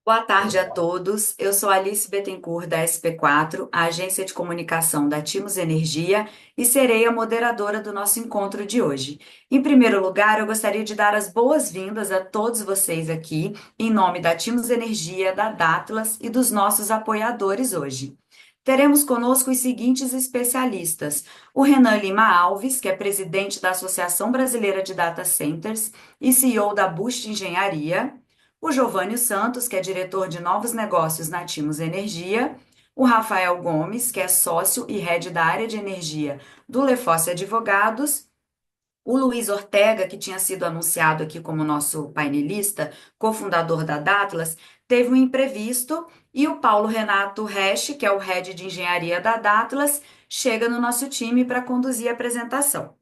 Boa tarde a todos. Eu sou Alice Bettencourt, da SP4, a agência de comunicação da Timos Energia, e serei a moderadora do nosso encontro de hoje. Em primeiro lugar, eu gostaria de dar as boas-vindas a todos vocês aqui, em nome da Timos Energia, da Datlas e dos nossos apoiadores hoje. Teremos conosco os seguintes especialistas: o Renan Lima Alves, que é presidente da Associação Brasileira de Data Centers e CEO da Boost Engenharia; o Giovânio Santos, que é diretor de novos negócios na Timos Energia; o Rafael Gomes, que é sócio e head da área de energia do Lefosse Advogados; o Luiz Ortega, que tinha sido anunciado aqui como nosso painelista, cofundador da Datlas, teve um imprevisto; e o Paulo Renato Resch, que é o head de engenharia da Datlas, chega no nosso time para conduzir a apresentação.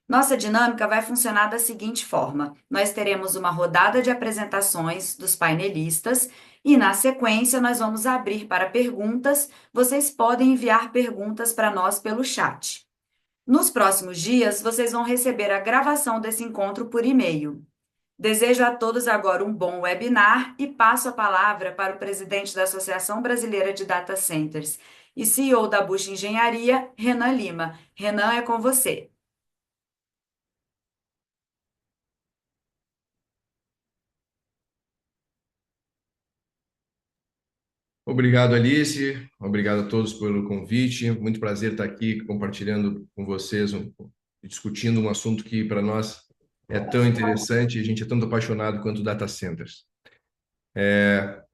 Nossa dinâmica vai funcionar da seguinte forma: nós teremos uma rodada de apresentações dos painelistas e, na sequência, nós vamos abrir para perguntas. Vocês podem enviar perguntas para nós pelo chat. Nos próximos dias, vocês vão receber a gravação desse encontro por e-mail. Desejo a todos agora um bom webinar e passo a palavra para o presidente da Associação Brasileira de Data Centers e CEO da Bush Engenharia, Renan Lima. Renan, é com você. Obrigado, Alice. Obrigado a todos pelo convite. Muito prazer estar aqui compartilhando com vocês, discutindo um assunto que para nós é tão interessante e a gente é tanto apaixonado quanto data centers.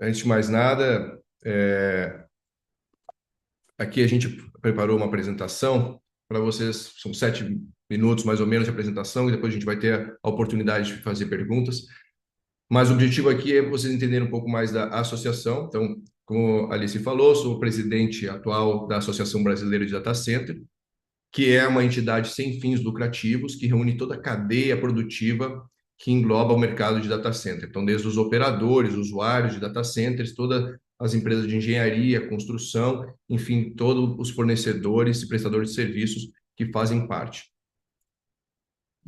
Antes de mais nada, aqui a gente preparou uma apresentação para vocês. São 7 minutos mais ou menos de apresentação e depois a gente vai ter a oportunidade de fazer perguntas. Mas o objetivo aqui é vocês entenderem um pouco mais da associação. Então, como a Alice falou, sou o presidente atual da Associação Brasileira de Data Center, que é uma entidade sem fins lucrativos que reúne toda a cadeia produtiva que engloba o mercado de data center. Então, desde os operadores, usuários de data centers, todas as empresas de engenharia, construção, enfim, todos os fornecedores e prestadores de serviços que fazem parte.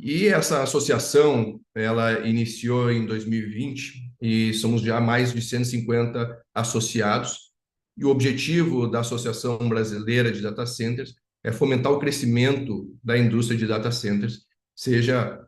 E essa associação, ela iniciou em 2020 e somos já mais de 150 associados. E o objetivo da Associação Brasileira de Data Centers é fomentar o crescimento da indústria de data centers, seja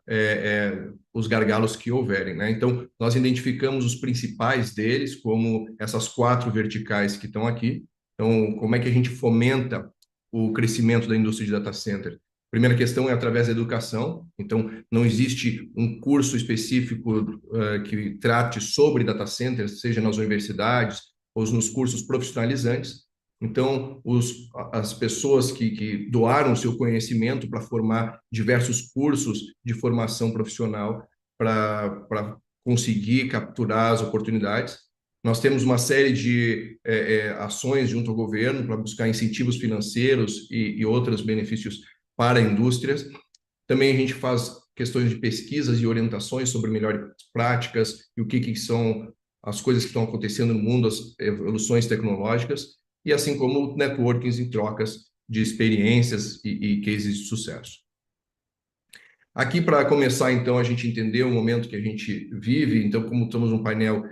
os gargalos que houverem, né? Então, nós identificamos os principais deles, como essas 4 verticais que estão aqui. Então, como é que a gente fomenta o crescimento da indústria de data center? Primeira questão é através da educação. Então, não existe um curso específico que trate sobre data centers, seja nas universidades ou nos cursos profissionalizantes. Então, as pessoas que doaram seu conhecimento para formar diversos cursos de formação profissional para conseguir capturar as oportunidades. Nós temos uma série de ações junto ao governo para buscar incentivos financeiros e outros benefícios para indústrias. Também a gente faz questões de pesquisas e orientações sobre melhores práticas e o que são as coisas que estão acontecendo no mundo, as evoluções tecnológicas, e assim como networkings e trocas de experiências e cases de sucesso. Aqui, para começar, então, a gente entender o momento que a gente vive, então, como estamos num painel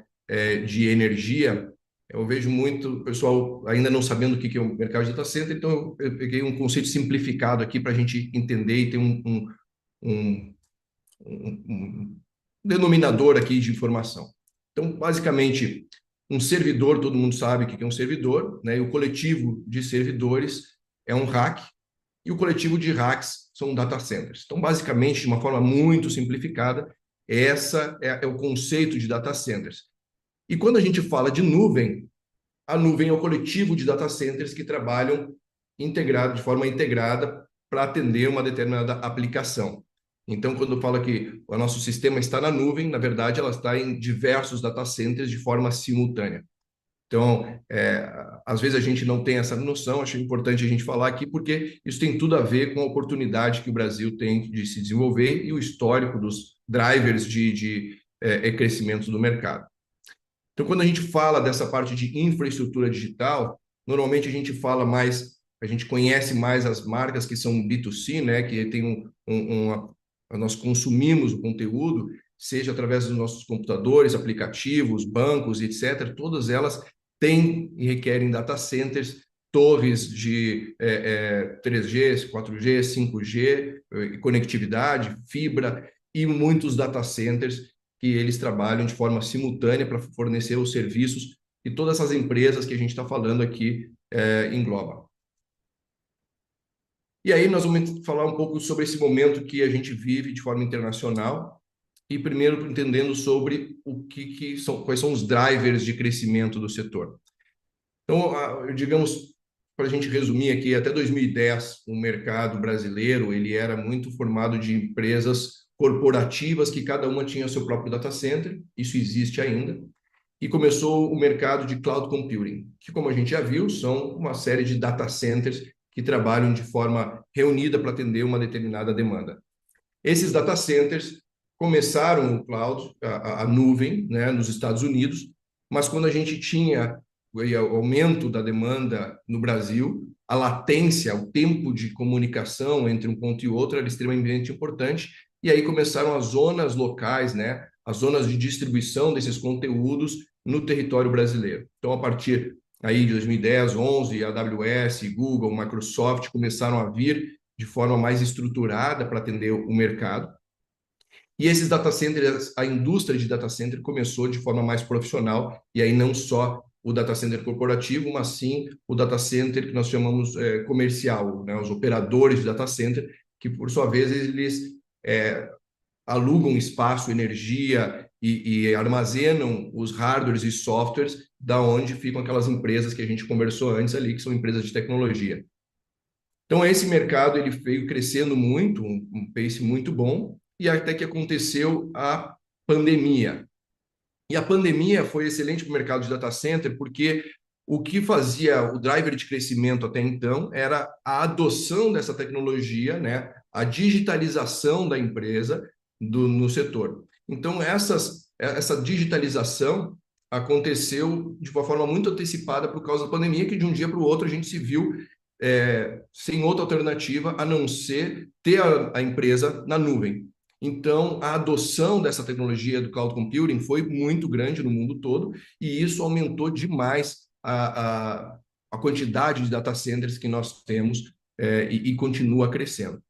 de energia, eu vejo muito pessoal ainda não sabendo o que é o mercado de data center, então eu peguei um conceito simplificado aqui para a gente entender e ter um, um denominador aqui de informação. Então, basicamente, um servidor, todo mundo sabe o que é um servidor, né? E o coletivo de servidores é um rack, e o coletivo de racks são data centers. Então, basicamente, de uma forma muito simplificada, essa é o conceito de data centers. E quando a gente fala de nuvem, a nuvem é o coletivo de data centers que trabalham integrado, de forma integrada para atender uma determinada aplicação. Então, quando fala que o nosso sistema está na nuvem, na verdade, ela está em diversos data centers de forma simultânea. Então, às vezes a gente não tem essa noção, acho importante a gente falar aqui, porque isso tem tudo a ver com a oportunidade que o Brasil tem de se desenvolver e o histórico dos drivers de crescimento do mercado. Então, quando a gente fala dessa parte de infraestrutura digital, normalmente a gente fala mais, a gente conhece mais as marcas que são B2C, né, que tem nós consumimos o conteúdo, seja através dos nossos computadores, aplicativos, bancos, etc., todas elas têm e requerem data centers, torres de 3G, 4G, 5G, conectividade, fibra e muitos data centers que eles trabalham de forma simultânea para fornecer os serviços que todas essas empresas que a gente está falando aqui engloba. E aí nós vamos falar um pouco sobre esse momento que a gente vive de forma internacional e primeiro entendendo sobre quais são os drivers de crescimento do setor. Então, digamos, para a gente resumir aqui, até 2010, o mercado brasileiro ele era muito formado de empresas corporativas que cada uma tinha seu próprio data center, isso existe ainda, e começou o mercado de cloud computing, que, como a gente já viu, são uma série de data centers que trabalham de forma reunida para atender uma determinada demanda. Esses data centers começaram o cloud, a nuvem, né, nos Estados Unidos, mas quando a gente tinha o aumento da demanda no Brasil, a latência, o tempo de comunicação entre um ponto e outro era extremamente importante, e aí começaram as zonas locais, né, as zonas de distribuição desses conteúdos no território brasileiro. Então, a partir aí de 2010, 11, a AWS, Google, Microsoft começaram a vir de forma mais estruturada para atender o mercado. E esses data centers, a indústria de data center começou de forma mais profissional, e aí não só o data center corporativo, mas sim o data center que nós chamamos comercial, né? Os operadores de data center, que por sua vez eles alugam espaço, energia e armazenam os hardwares e softwares da onde ficam aquelas empresas que a gente conversou antes ali, que são empresas de tecnologia. Então, esse mercado ele veio crescendo muito, um pace muito bom, e até que aconteceu a pandemia. E a pandemia foi excelente para o mercado de data center, porque o que fazia o driver de crescimento até então era a adoção dessa tecnologia, né? A digitalização da empresa no setor. Então, essa digitalização aconteceu de uma forma muito antecipada por causa da pandemia, que de um dia para o outro a gente se viu sem outra alternativa a não ser ter a empresa na nuvem. Então, a adoção dessa tecnologia do cloud computing foi muito grande no mundo todo, e isso aumentou demais a quantidade de data centers que nós temos e continua crescendo.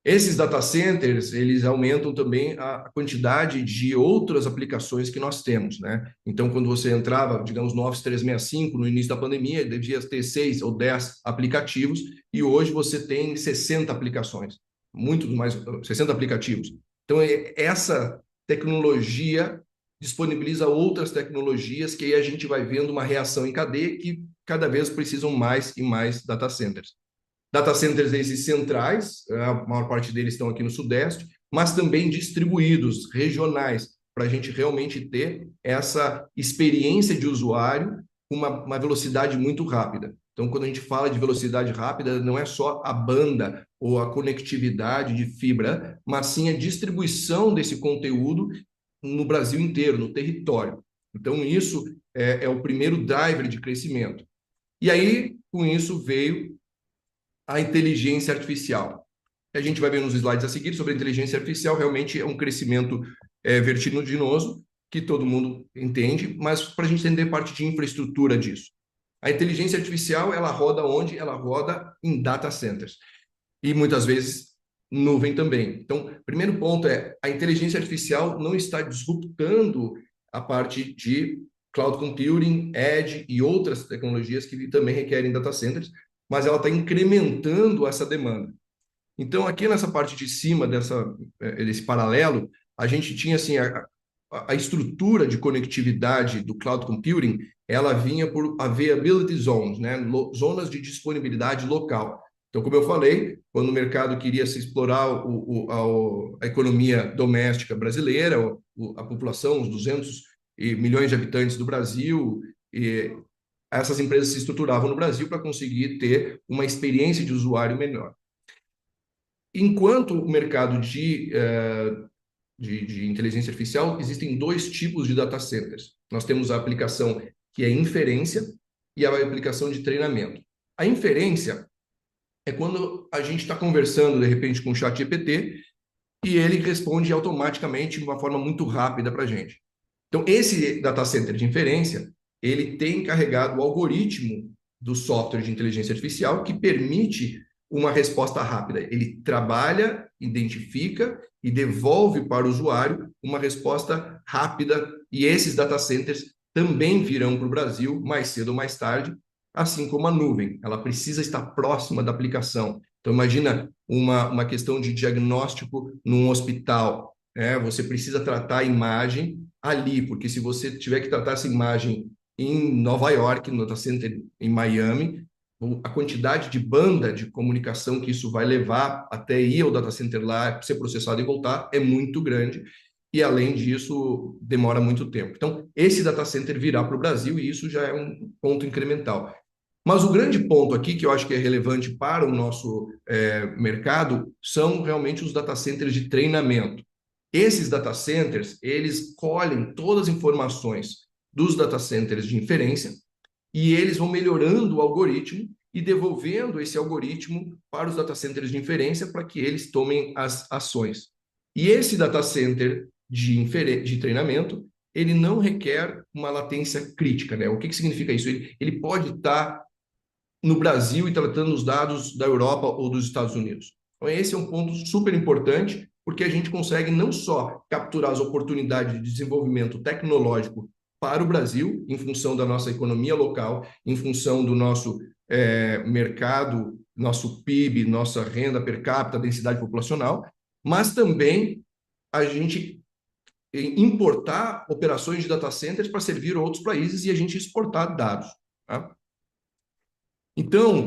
Esses data centers, eles aumentam também a quantidade de outras aplicações que nós temos, né? Então, quando você entrava, digamos, no Office 365, no início da pandemia, devia ter 6 ou 10 aplicativos, e hoje você tem 60 aplicações, muito mais, 60 aplicativos. Então, essa tecnologia disponibiliza outras tecnologias que aí a gente vai vendo uma reação em cadeia que cada vez precisam mais e mais data centers. Data centers esses centrais, a maior parte deles estão aqui no Sudeste, mas também distribuídos, regionais, para a gente realmente ter essa experiência de usuário com uma velocidade muito rápida. Então, quando a gente fala de velocidade rápida, não é só a banda ou a conectividade de fibra, mas sim a distribuição desse conteúdo no Brasil inteiro, no território. Então, isso é o primeiro driver de crescimento. E aí, com isso, veio a inteligência artificial. A gente vai ver nos slides a seguir sobre a inteligência artificial, realmente é um crescimento vertiginoso, que todo mundo entende, mas para a gente entender parte de infraestrutura disso. A inteligência artificial, ela roda onde? Ela roda em data centers. E muitas vezes nuvem também. Então, primeiro ponto a inteligência artificial não está disruptando a parte de cloud computing, edge e outras tecnologias que também requerem data centers, mas ela está incrementando essa demanda. Então, aqui nessa parte de cima desse paralelo, a gente tinha assim, a estrutura de conectividade do cloud computing, ela vinha por availability zones, né? Zonas de disponibilidade local. Então, como eu falei, quando o mercado queria se explorar a economia doméstica brasileira, a população, os 200 milhões de habitantes do Brasil, essas empresas se estruturavam no Brasil para conseguir ter uma experiência de usuário melhor. Enquanto o mercado de inteligência artificial, existem dois tipos de data centers. Nós temos a aplicação que é inferência e a aplicação de treinamento. A inferência é quando a gente está conversando, de repente, com o ChatGPT e ele responde automaticamente de uma forma muito rápida para a gente. Então, esse data center de inferência, ele tem carregado o algoritmo do software de inteligência artificial que permite uma resposta rápida. Ele trabalha, identifica e devolve para o usuário uma resposta rápida, e esses data centers também virão para o Brasil mais cedo ou mais tarde, assim como a nuvem. Ela precisa estar próxima da aplicação. Então, imagina uma questão de diagnóstico num hospital. Você precisa tratar a imagem ali, porque se você tiver que tratar essa imagem em Nova York, no data center em Miami, a quantidade de banda de comunicação que isso vai levar até ir ao data center lá, ser processado e voltar, é muito grande. E, além disso, demora muito tempo. Então, esse data center virá para o Brasil e isso já é um ponto incremental. Mas o grande ponto aqui, que eu acho que é relevante para o nosso mercado, são realmente os data centers de treinamento. Esses data centers, eles colhem todas as informações dos data centers de inferência e eles vão melhorando o algoritmo e devolvendo esse algoritmo para os data centers de inferência para que eles tomem as ações. E esse data center de treinamento, ele não requer uma latência crítica, né? O que significa isso? Ele pode estar no Brasil e tratando os dados da Europa ou dos Estados Unidos. Então, esse é um ponto super importante, porque a gente consegue não só capturar as oportunidades de desenvolvimento tecnológico para o Brasil, em função da nossa economia local, em função do nosso mercado, nosso PIB, nossa renda per capita, densidade populacional, mas também a gente importar operações de data centers para servir outros países e a gente exportar dados. Tá? Então,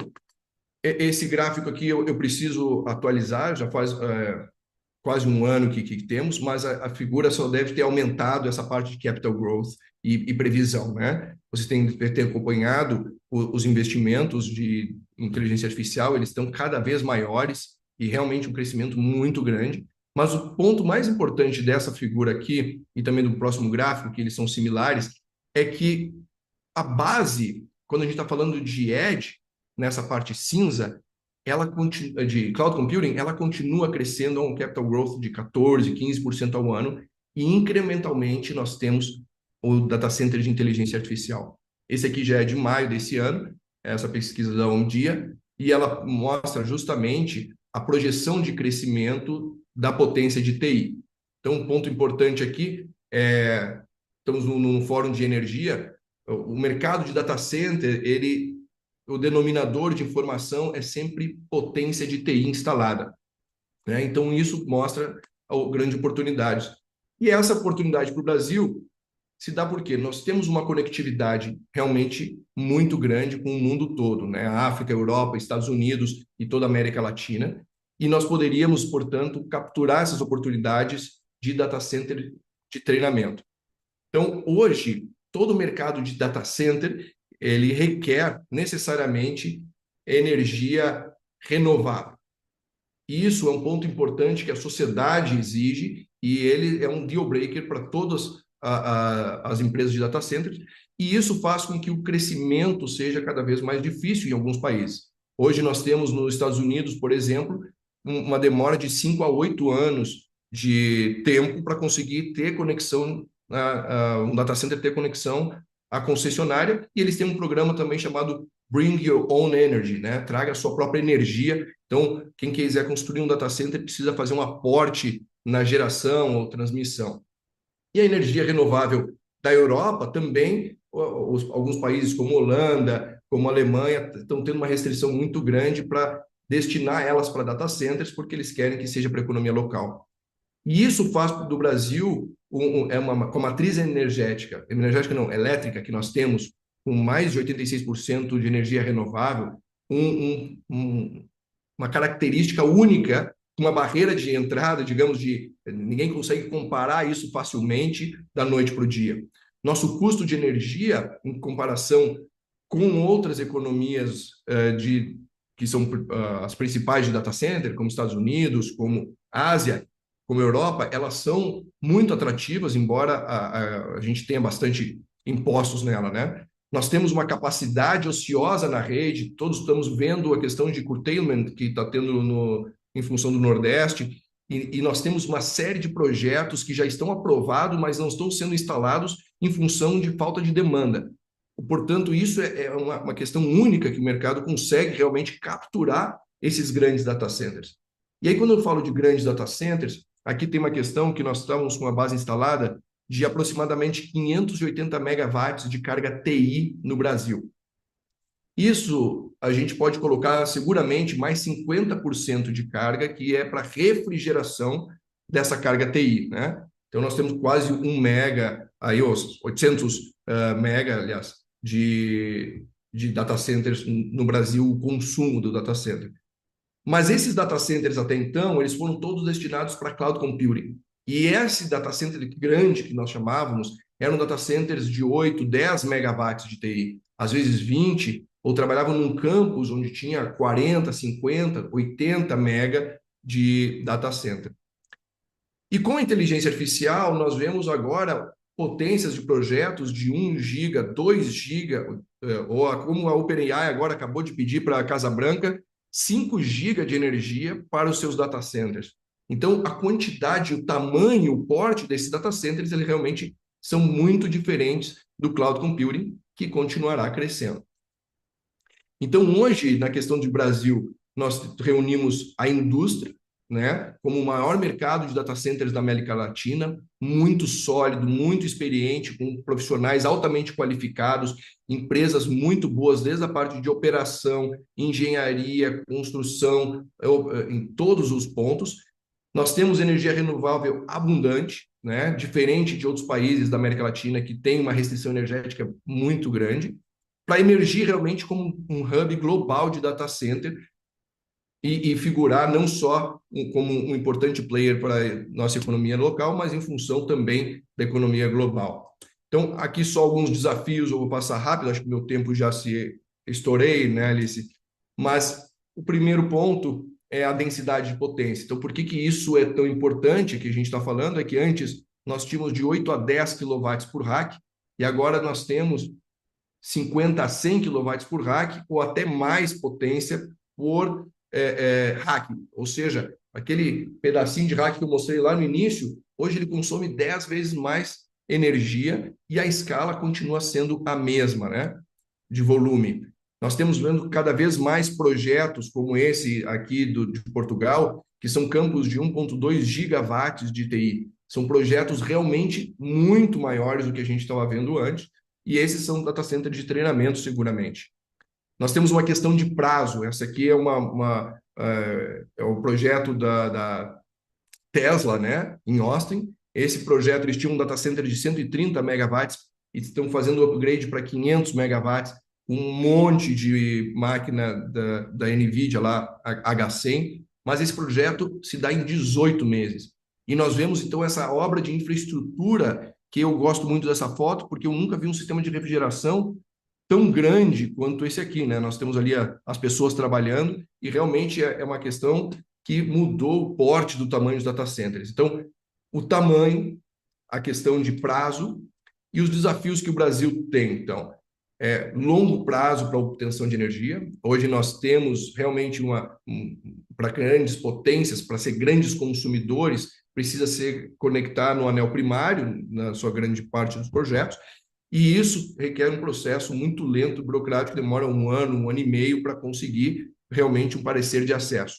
esse gráfico aqui eu preciso atualizar, já faz quase um ano que temos, mas a figura só deve ter aumentado essa parte de capital growth e previsão, né? Vocês têm ter acompanhado os investimentos de inteligência artificial, eles estão cada vez maiores e realmente um crescimento muito grande. Mas o ponto mais importante dessa figura aqui, e também do próximo gráfico, que eles são similares, é que a base, quando a gente está falando de edge, nessa parte cinza, de cloud computing, ela continua crescendo a um capital growth de 14, 15% ao ano, e incrementalmente nós temos o data center de inteligência artificial. Esse aqui já é de maio desse ano, essa pesquisa da Omdia, e ela mostra justamente a projeção de crescimento da potência de TI. Então, um ponto importante aqui estamos num fórum de energia, o mercado de data center, o denominador de informação é sempre potência de TI instalada, né? Então, isso mostra a grande oportunidade. E essa oportunidade para o Brasil se dá porque nós temos uma conectividade realmente muito grande com o mundo todo, né? A África, a Europa, Estados Unidos e toda a América Latina. E nós poderíamos, portanto, capturar essas oportunidades de data center de treinamento. Então, hoje, todo o mercado de data center, ele requer necessariamente energia renovável. E isso é um ponto importante que a sociedade exige e ele é um deal breaker para todas as empresas de data centers, e isso faz com que o crescimento seja cada vez mais difícil em alguns países. Hoje nós temos nos Estados Unidos, por exemplo, uma demora de 5 a 8 anos de tempo para conseguir ter conexão, um data center ter conexão à concessionária, e eles têm um programa também chamado Bring Your Own Energy, né? Traga a sua própria energia. Então, quem quiser construir um data center precisa fazer um aporte na geração ou transmissão. E a energia renovável da Europa também, alguns países como Holanda, como Alemanha, estão tendo uma restrição muito grande para destinar elas para data centers, porque eles querem que seja para a economia local. E isso faz do Brasil, com a matriz elétrica que nós temos, com mais de 86% de energia renovável, uma característica única, uma barreira de entrada, digamos, ninguém consegue comparar isso facilmente da noite para o dia. Nosso custo de energia, em comparação com outras economias que são as principais de data center, como Estados Unidos, como Ásia, como Europa, elas são muito atrativas, embora a gente tenha bastante impostos nela, né? Nós temos uma capacidade ociosa na rede, todos estamos vendo a questão de curtailment que está tendo em função do Nordeste, e nós temos uma série de projetos que já estão aprovados, mas não estão sendo instalados em função de falta de demanda. Portanto, isso é uma questão única que o mercado consegue realmente capturar esses grandes data centers. E aí, quando eu falo de grandes data centers, aqui tem uma questão que nós estamos com uma base instalada de aproximadamente 580 megawatts de carga TI no Brasil. Isso a gente pode colocar seguramente mais 50% de carga que é para refrigeração dessa carga TI, né? Então nós temos quase 1 mega, aí os 800 mega, aliás, de data centers no Brasil, o consumo do data center. Mas esses data centers até então, eles foram todos destinados para cloud computing. E esse data center grande que nós chamávamos, eram data centers de 8, 10 megawatts de TI, às vezes 20, ou trabalhavam num campus onde tinha 40, 50, 80 mega de data center. E com a inteligência artificial, nós vemos agora potências de projetos de 1 giga, 2 giga, ou como a OpenAI agora acabou de pedir para a Casa Branca, 5 giga de energia para os seus data centers. Então, a quantidade, o tamanho, o porte desses data centers, eles realmente são muito diferentes do cloud computing, que continuará crescendo. Então, hoje, na questão de Brasil, nós reunimos a indústria, né, como o maior mercado de data centers da América Latina, muito sólido, muito experiente, com profissionais altamente qualificados, empresas muito boas, desde a parte de operação, engenharia, construção, em todos os pontos. Nós temos energia renovável abundante, né, diferente de outros países da América Latina que tem uma restrição energética muito grande, para emergir realmente como um hub global de data center e figurar não só como um importante player para a nossa economia local, mas em função também da economia global. Então, aqui só alguns desafios, eu vou passar rápido, acho que meu tempo já se estourei, né, Alice? Mas o primeiro ponto é a densidade de potência. Então, por que isso é tão importante que a gente está falando? É que antes nós tínhamos de 8 a 10 kW por rack, e agora nós temos 50 a 100 kW por rack, ou até mais potência por rack. Ou seja, aquele pedacinho de rack que eu mostrei lá no início, hoje ele consome 10 vezes mais energia e a escala continua sendo a mesma, né? De volume. Nós temos vendo cada vez mais projetos como esse aqui de Portugal, que são campos de 1,2 gigawatts de TI. São projetos realmente muito maiores do que a gente estava vendo antes, e esses são data centers de treinamento, seguramente. Nós temos uma questão de prazo. Essa aqui é é um projeto da Tesla, né, em Austin. Esse projeto, eles tinham um data center de 130 megawatts e estão fazendo o upgrade para 500 megawatts, um monte de máquina da NVIDIA lá, H100, mas esse projeto se dá em 18 meses. E nós vemos, então, essa obra de infraestrutura, que eu gosto muito dessa foto, porque eu nunca vi um sistema de refrigeração tão grande quanto esse aqui, né? Nós temos ali as pessoas trabalhando e realmente é uma questão que mudou o porte do tamanho dos data centers. Então, o tamanho, a questão de prazo e os desafios que o Brasil tem. Então, longo prazo para a obtenção de energia. Hoje nós temos realmente para grandes potências, para ser grandes consumidores, precisa ser conectar no anel primário, na sua grande parte dos projetos, e isso requer um processo muito lento, burocrático, demora 1 ano e meio para conseguir realmente um parecer de acesso.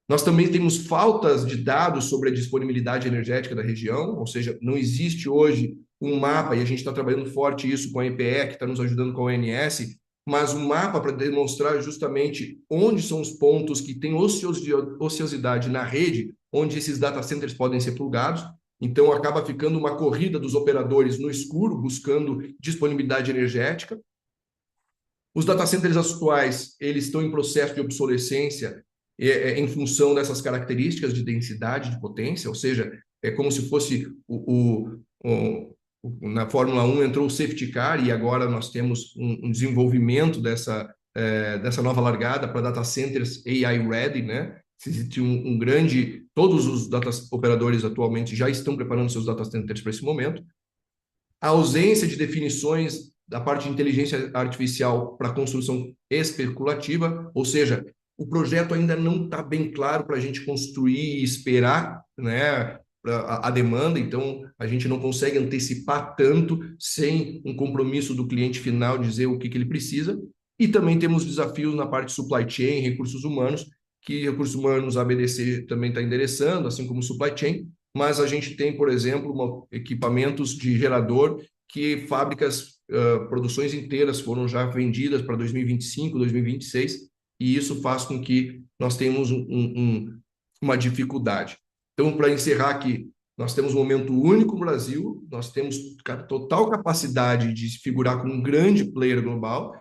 Nós também temos faltas de dados sobre a disponibilidade energética da região, ou seja, não existe hoje um mapa, e a gente está trabalhando forte isso com a EPE, que está nos ajudando com a ONS, mas um mapa para demonstrar justamente onde são os pontos que têm ociosidade na rede, onde esses data centers podem ser plugados. Então, acaba ficando uma corrida dos operadores no escuro, buscando disponibilidade energética. Os data centers atuais, eles estão em processo de obsolescência em função dessas características de densidade, de potência, ou seja, é como se fosse na Fórmula 1 entrou o safety car e agora nós temos um desenvolvimento dessa nova largada para data centers AI ready, né? Existe todos os data operadores atualmente já estão preparando seus data centers para esse momento. A ausência de definições da parte de inteligência artificial para construção especulativa, ou seja, o projeto ainda não está bem claro para a gente construir e esperar, né, a demanda, então a gente não consegue antecipar tanto sem um compromisso do cliente final dizer o que ele precisa. E também temos desafios na parte de supply chain, recursos humanos, que recursos humanos a BDC também está endereçando, assim como supply chain, mas a gente tem, por exemplo, equipamentos de gerador que fábricas, produções inteiras foram já vendidas para 2025, 2026, e isso faz com que nós tenhamos uma dificuldade. Então, para encerrar aqui, nós temos um momento único no Brasil, nós temos total capacidade de se figurar como um grande player global.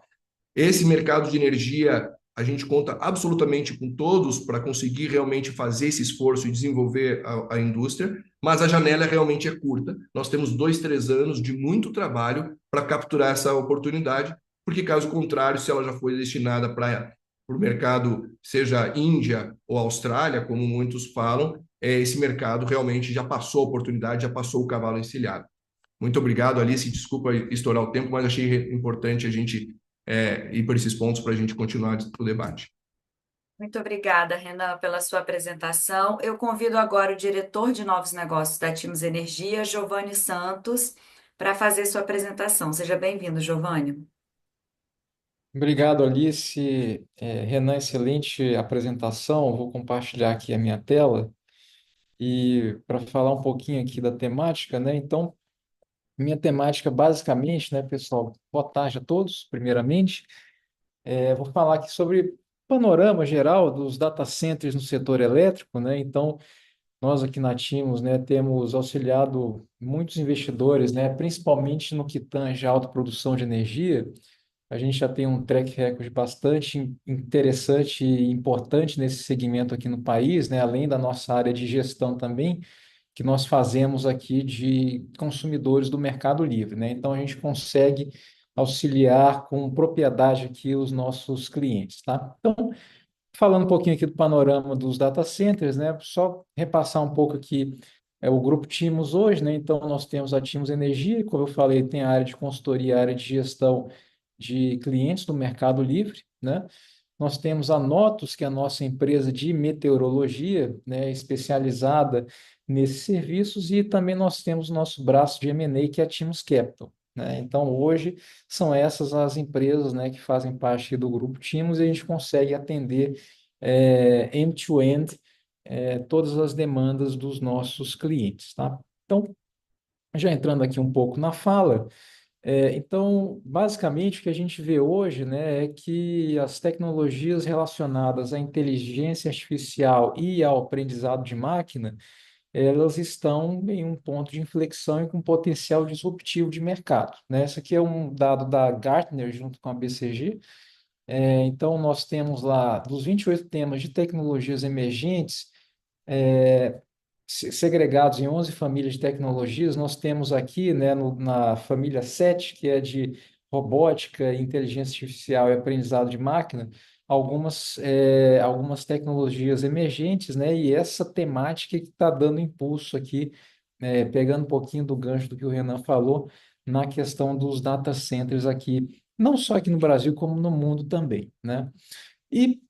Esse mercado de energia, a gente conta absolutamente com todos para conseguir realmente fazer esse esforço e desenvolver a indústria, mas a janela realmente é curta. Nós temos 2, 3 anos de muito trabalho para capturar essa oportunidade, porque caso contrário, se ela já foi destinada para o mercado, seja Índia ou Austrália, como muitos falam, esse mercado realmente já passou a oportunidade, já passou o cavalo encilhado. Muito obrigado, Alice. Desculpa estourar o tempo, mas achei importante a gente ir por esses pontos para a gente continuar o debate. Muito obrigada, Renan, pela sua apresentação. Eu convido agora o diretor de novos negócios da Timos Energia, Giovanni Santos, para fazer sua apresentação. Seja bem-vindo, Giovanni. Obrigado, Alice. Renan, excelente apresentação. Vou compartilhar aqui a minha tela e para falar um pouquinho aqui da temática, né? Então, minha temática basicamente, né, pessoal? Boa tarde a todos, primeiramente. Vou falar aqui sobre o panorama geral dos data centers no setor elétrico, né? Então, nós aqui na Timos, né, temos auxiliado muitos investidores, né, principalmente no que tange a autoprodução de energia. A gente já tem um track record bastante interessante e importante nesse segmento aqui no país, né? Além da nossa área de gestão também, que nós fazemos aqui de consumidores do Mercado Livre, né? Então a gente consegue auxiliar com propriedade aqui os nossos clientes, tá? Então, falando um pouquinho aqui do panorama dos data centers, né? Só repassar um pouco aqui o grupo Timos hoje, né? Então nós temos a Timos Energia, como eu falei, tem a área de consultoria, a área de gestão de clientes do Mercado Livre, né? Nós temos a Notus, que é a nossa empresa de meteorologia, né, especializada nesses serviços, e também nós temos o nosso braço de M&A, que é a Timos Capital, né? Então, hoje, são essas as empresas, né, que fazem parte do grupo Timos, e a gente consegue atender end-to-end todas as demandas dos nossos clientes, tá? Então, já entrando aqui um pouco na fala, então, basicamente, o que a gente vê hoje, né, é que as tecnologias relacionadas à inteligência artificial e ao aprendizado de máquina, elas estão em um ponto de inflexão e com potencial disruptivo de mercado, né? Esse aqui é um dado da Gartner junto com a BCG. Então, nós temos lá, dos 28 temas de tecnologias emergentes, segregados em 11 famílias de tecnologias, nós temos aqui, né, na família 7, que é de robótica, inteligência artificial e aprendizado de máquina, algumas tecnologias emergentes, né, e essa temática que está dando impulso aqui, pegando um pouquinho do gancho do que o Renan falou, na questão dos data centers aqui, não só aqui no Brasil, como no mundo também, né? E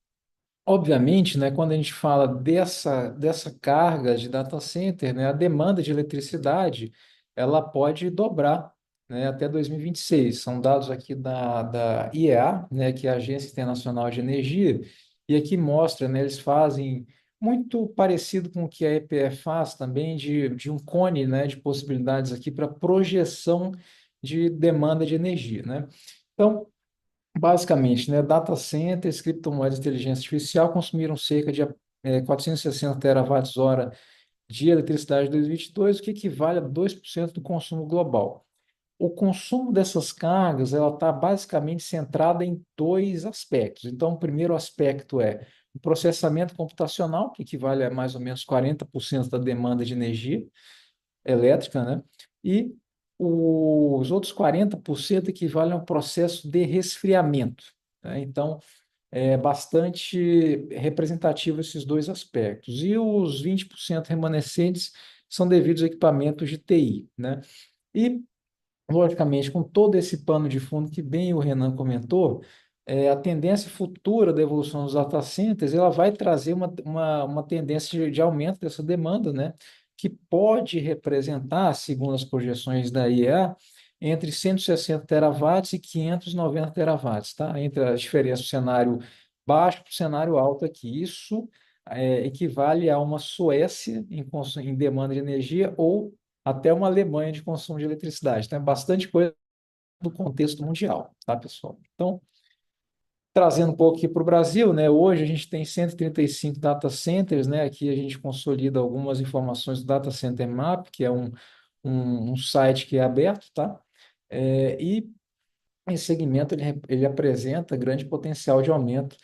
obviamente, né, quando a gente fala dessa carga de data center, né, a demanda de eletricidade ela pode dobrar, né, até 2026. São dados aqui da IEA, né, que é a Agência Internacional de Energia, e aqui mostra, né, eles fazem muito parecido com o que a EPE faz também, de um cone, né, de possibilidades aqui para projeção de demanda de energia, né? Então, basicamente, né, data centers, criptomoedas de inteligência artificial consumiram cerca de 460 terawatts-hora de eletricidade em 2022, o que equivale a 2% do consumo global. O consumo dessas cargas ela está basicamente centrada em dois aspectos. Então, o primeiro aspecto é o processamento computacional, que equivale a mais ou menos 40% da demanda de energia elétrica, né? E os outros 40% equivalem ao processo de resfriamento, né? Então, é bastante representativo esses dois aspectos. E os 20% remanescentes são devidos a equipamentos de TI, né? E, logicamente, com todo esse pano de fundo que bem o Renan comentou, a tendência futura da evolução dos data centers, ela vai trazer uma tendência de aumento dessa demanda, né? Que pode representar, segundo as projeções da IEA, entre 160 terawatts e 590 terawatts, tá? Entre a diferença do cenário baixo para o cenário alto aqui. Isso equivale a uma Suécia em demanda de energia ou até uma Alemanha de consumo de eletricidade. Então, é bastante coisa do contexto mundial, tá, pessoal? Então, trazendo um pouco aqui para o Brasil, né? Hoje a gente tem 135 data centers, né? Aqui a gente consolida algumas informações do Data Center Map, que é um site que é aberto, tá? E esse segmento ele apresenta grande potencial de aumento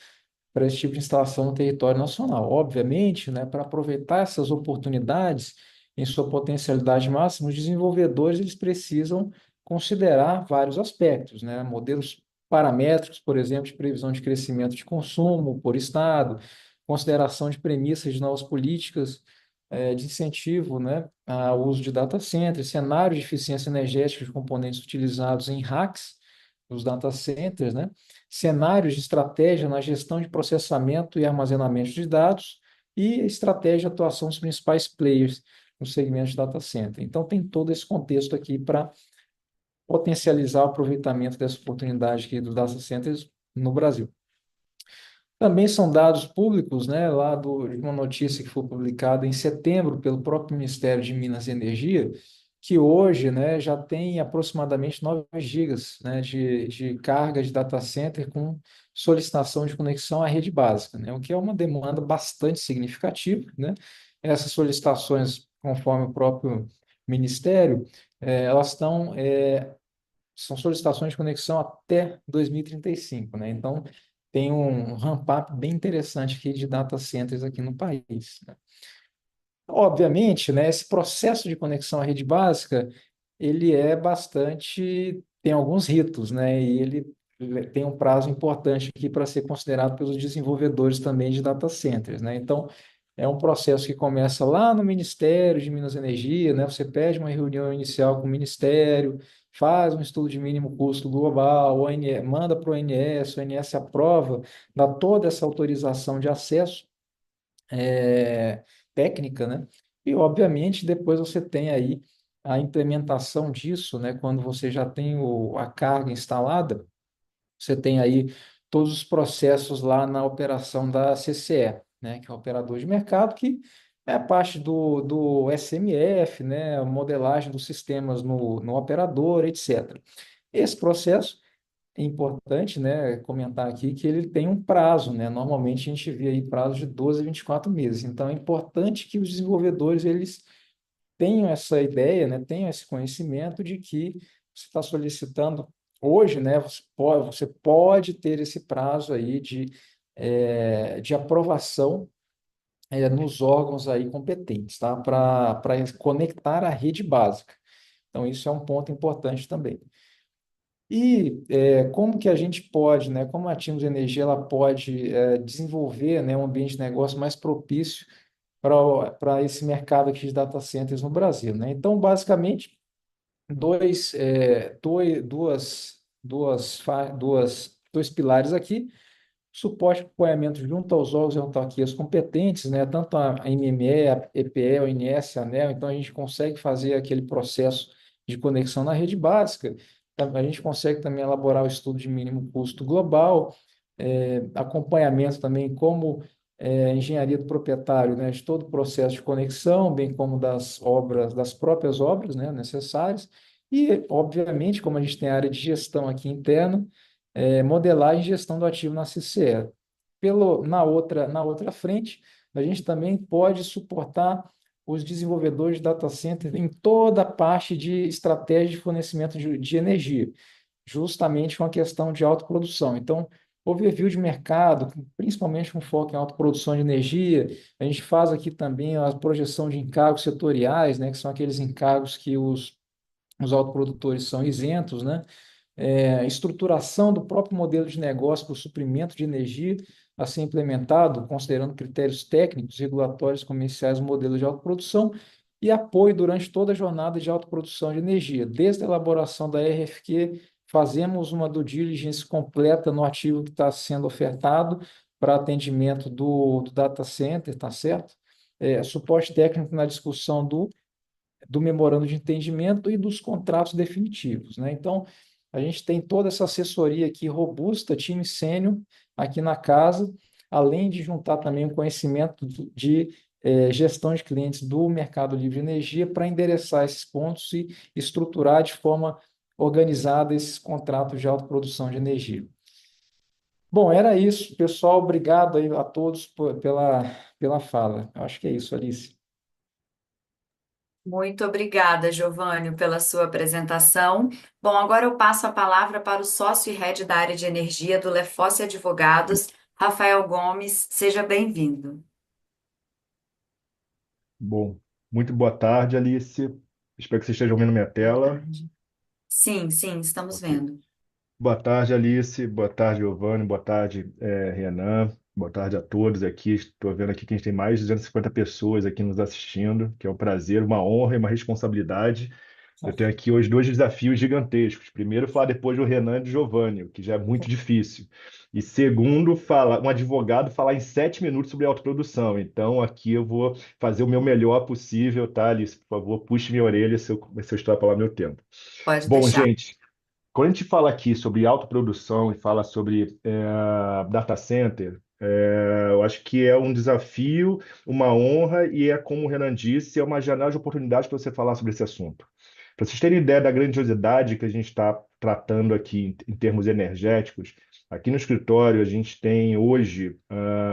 para esse tipo de instalação no território nacional. Obviamente, né, para aproveitar essas oportunidades em sua potencialidade máxima, os desenvolvedores eles precisam considerar vários aspectos, né, modelos paramétricos, por exemplo, de previsão de crescimento de consumo por estado, consideração de premissas de novas políticas de incentivo, né, ao uso de data centers, cenários de eficiência energética de componentes utilizados em racks, os data centers, né, cenários de estratégia na gestão de processamento e armazenamento de dados e estratégia de atuação dos principais players no segmento de data center. Então, tem todo esse contexto aqui para potencializar o aproveitamento dessa oportunidade aqui dos data centers no Brasil. Também são dados públicos, né, de uma notícia que foi publicada em setembro pelo próprio Ministério de Minas e Energia, que hoje, né, já tem aproximadamente 9 gigas, né, de carga de data center com solicitação de conexão à rede básica, né, o que é uma demanda bastante significativa, né. Essas solicitações, conforme o próprio Ministério, elas são solicitações de conexão até 2035, né? Então, tem um ramp-up bem interessante aqui de data centers aqui no país, né? Obviamente, né, esse processo de conexão à rede básica, ele tem alguns ritos, né, e ele tem um prazo importante aqui para ser considerado pelos desenvolvedores também de data centers, né? Então, é um processo que começa lá no Ministério de Minas e Energia, né? Você pede uma reunião inicial com o Ministério, faz um estudo de mínimo custo global, manda para o ONS aprova, dá toda essa autorização de acesso técnica, né? E, obviamente, depois você tem aí a implementação disso, né? Quando você já tem a carga instalada, você tem aí todos os processos lá na operação da CCE, né? Que é o operador de mercado, que é a parte do SMF, né? A modelagem dos sistemas no operador, etc. Esse processo é importante, né, comentar aqui que ele tem um prazo, né? Normalmente a gente vê aí prazo de 12 a 24 meses. Então é importante que os desenvolvedores eles tenham essa ideia, né, tenham esse conhecimento de que você está solicitando hoje, né, você pode ter esse prazo aí de aprovação nos órgãos aí competentes, tá? Para conectar a rede básica. Então isso é um ponto importante também. E como que a gente pode, né, como a Timos Energia ela pode desenvolver, né, um ambiente de negócio mais propício para esse mercado aqui de data centers no Brasil, né? Então, basicamente, dois pilares aqui: suporte e acompanhamento junto aos órgãos e autarquias competentes, né? Tanto a MME, a EPE, a ONS, a ANEEL. Então, a gente consegue fazer aquele processo de conexão na rede básica. A gente consegue também elaborar o estudo de mínimo custo global, acompanhamento também como engenharia do proprietário, né? De todo o processo de conexão, bem como das próprias obras, né? Necessárias. E, obviamente, como a gente tem a área de gestão aqui interna, modelagem e gestão do ativo na CCE. Na outra frente, a gente também pode suportar os desenvolvedores de data center em toda a parte de estratégia de fornecimento de energia, justamente com a questão de autoprodução. Então, overview de mercado, principalmente com foco em autoprodução de energia. A gente faz aqui também a projeção de encargos setoriais, né, que são aqueles encargos que os autoprodutores são isentos, né? Estruturação do próprio modelo de negócio para o suprimento de energia a ser implementado, considerando critérios técnicos, regulatórios, comerciais, modelo de autoprodução e apoio durante toda a jornada de autoprodução de energia, desde a elaboração da RFQ, fazemos uma due diligence completa no ativo que está sendo ofertado para atendimento do data center, tá certo? Suporte técnico na discussão do memorando de entendimento e dos contratos definitivos, né? Então, a gente tem toda essa assessoria aqui robusta, time sênior aqui na casa, além de juntar também o conhecimento de gestão de clientes do Mercado Livre de Energia para endereçar esses pontos e estruturar de forma organizada esses contratos de autoprodução de energia. Bom, era isso, pessoal. Obrigado aí a todos pela fala. Eu acho que é isso, Alice. Muito obrigada, Giovanni, pela sua apresentação. Bom, agora eu passo a palavra para o sócio e head da área de energia do Lefosse Advogados, Rafael Gomes. Seja bem-vindo. Bom, muito boa tarde, Alice. Espero que você esteja vendo minha Boa tela. tarde. Sim, sim, estamos Ok. vendo. Boa tarde, Alice. Boa tarde, Giovanni. Boa tarde, Renan. Boa tarde a todos aqui. Estou vendo aqui que a gente tem mais de 250 pessoas aqui nos assistindo, que é um prazer, uma honra e uma responsabilidade. Eu tenho aqui hoje dois desafios gigantescos. Primeiro, falar depois do Renan e do Giovanni, o que já é muito difícil. E segundo, falar, um advogado falar em 7 minutos sobre autoprodução. Então, aqui eu vou fazer o meu melhor possível, tá, Alice? Por favor, puxe minha orelha se eu estou a falar meu tempo. Pode Bom, deixar. gente, quando a gente fala aqui sobre autoprodução e fala sobre data center, eu acho que é um desafio, uma honra e é, como o Renan disse, é uma janela de oportunidade para você falar sobre esse assunto. Para vocês terem ideia da grandiosidade que a gente está tratando aqui em termos energéticos, aqui no escritório a gente tem hoje,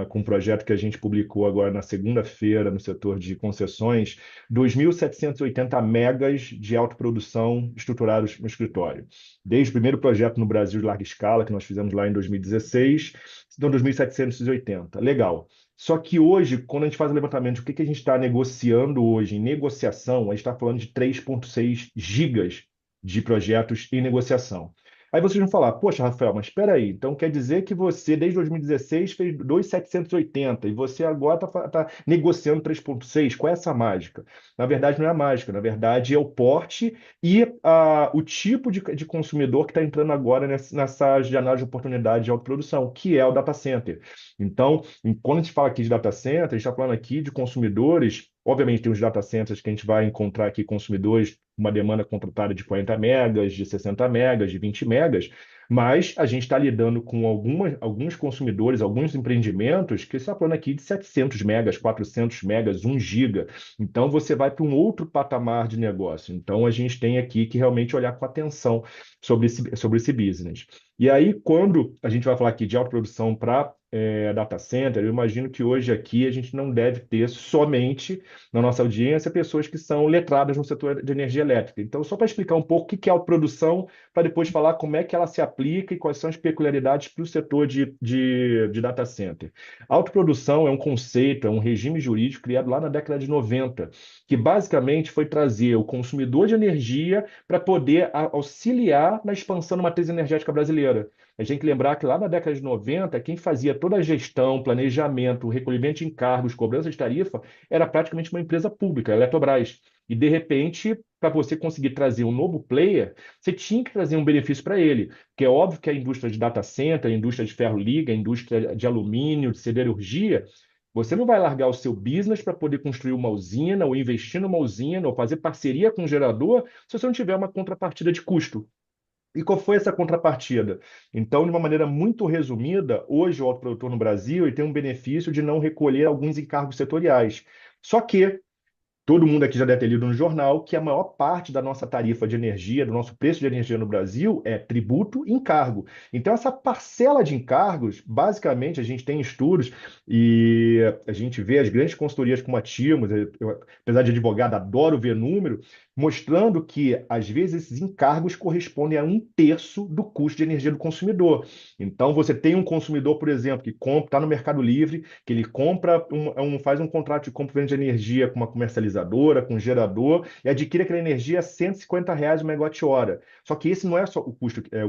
com um projeto que a gente publicou agora na segunda-feira no setor de concessões, 2.780 megas de autoprodução estruturados no escritório. Desde o primeiro projeto no Brasil de larga escala, que nós fizemos lá em 2016, então 2.780. Legal. Só que hoje, quando a gente faz o levantamento, o que a gente está negociando hoje em negociação, a gente está falando de 3,6 gigas de projetos em negociação. Aí vocês vão falar, poxa, Rafael, mas espera aí, então quer dizer que você, desde 2016, fez 2.780 e você agora está negociando 3,6? Qual é essa mágica? Na verdade, não é a mágica, na verdade é o porte e o tipo de consumidor que está entrando agora nessa janela de oportunidade de autoprodução, que é o data center. Então, quando a gente fala aqui de data center, a gente está falando aqui de consumidores. Obviamente, tem os data centers que a gente vai encontrar aqui consumidores, uma demanda contratada de 40 megas, de 60 megas, de 20 megas, mas a gente está lidando com alguns consumidores, alguns empreendimentos que está falando aqui de 700 megas, 400 megas, 1 giga. Então, você vai para um outro patamar de negócio. Então, a gente tem aqui que realmente olhar com atenção sobre esse business. E aí, quando a gente vai falar aqui de autoprodução para data center, eu imagino que hoje aqui a gente não deve ter somente na nossa audiência pessoas que são letradas no setor de energia elétrica. Então, só para explicar um pouco o que é autoprodução, para depois falar como é que ela se aplica e quais são as peculiaridades para o setor de data center. Autoprodução é um conceito, é um regime jurídico criado lá na década de 90, que basicamente foi trazer o consumidor de energia para poder auxiliar na expansão da matriz energética brasileira. A gente tem que lembrar que lá na década de 90, quem fazia toda a gestão, planejamento, recolhimento de encargos, cobrança de tarifa, era praticamente uma empresa pública, a Eletrobras. E, de repente, para você conseguir trazer um novo player, você tinha que trazer um benefício para ele. Porque é óbvio que a indústria de data center, a indústria de ferro-liga, a indústria de alumínio, de siderurgia, você não vai largar o seu business para poder construir uma usina, ou investir numa usina, ou fazer parceria com um gerador, se você não tiver uma contrapartida de custo. E qual foi essa contrapartida? Então, de uma maneira muito resumida, hoje o autoprodutor no Brasil ele tem um benefício de não recolher alguns encargos setoriais. Só que todo mundo aqui já deve ter lido no jornal que a maior parte da nossa tarifa de energia, do nosso preço de energia no Brasil, é tributo e encargo. Então, essa parcela de encargos, basicamente, a gente tem estudos e a gente vê as grandes consultorias como a Timos, apesar de advogado, adoro ver número, mostrando que, às vezes, esses encargos correspondem a 1/3 do custo de energia do consumidor. Então, você tem um consumidor, por exemplo, que está no Mercado Livre, que ele compra, faz um contrato de compra e venda de energia com uma comercializadora, pulverizadora, com gerador, e adquire aquela energia a R$ 150 o megawatt-hora. Só que esse não é só o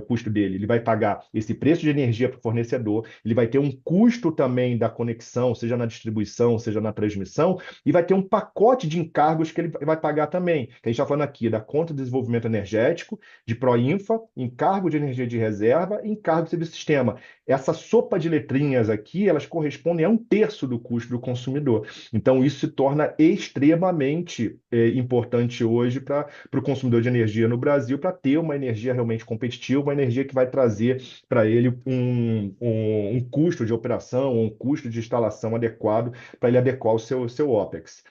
custo dele. Ele vai pagar esse preço de energia para o fornecedor, ele vai ter um custo também da conexão, seja na distribuição, seja na transmissão, e vai ter um pacote de encargos que ele vai pagar também. Que a gente está falando aqui da conta de desenvolvimento energético, de Proinfa, encargo de energia de reserva e encargo de serviço sistema. Essa sopa de letrinhas aqui, elas correspondem a 1/3 do custo do consumidor. Então, isso se torna extremamente importante hoje para o consumidor de energia no Brasil, para ter uma energia realmente competitiva, uma energia que vai trazer para ele um custo de operação, um custo de instalação adequado para ele adequar o seu OPEX.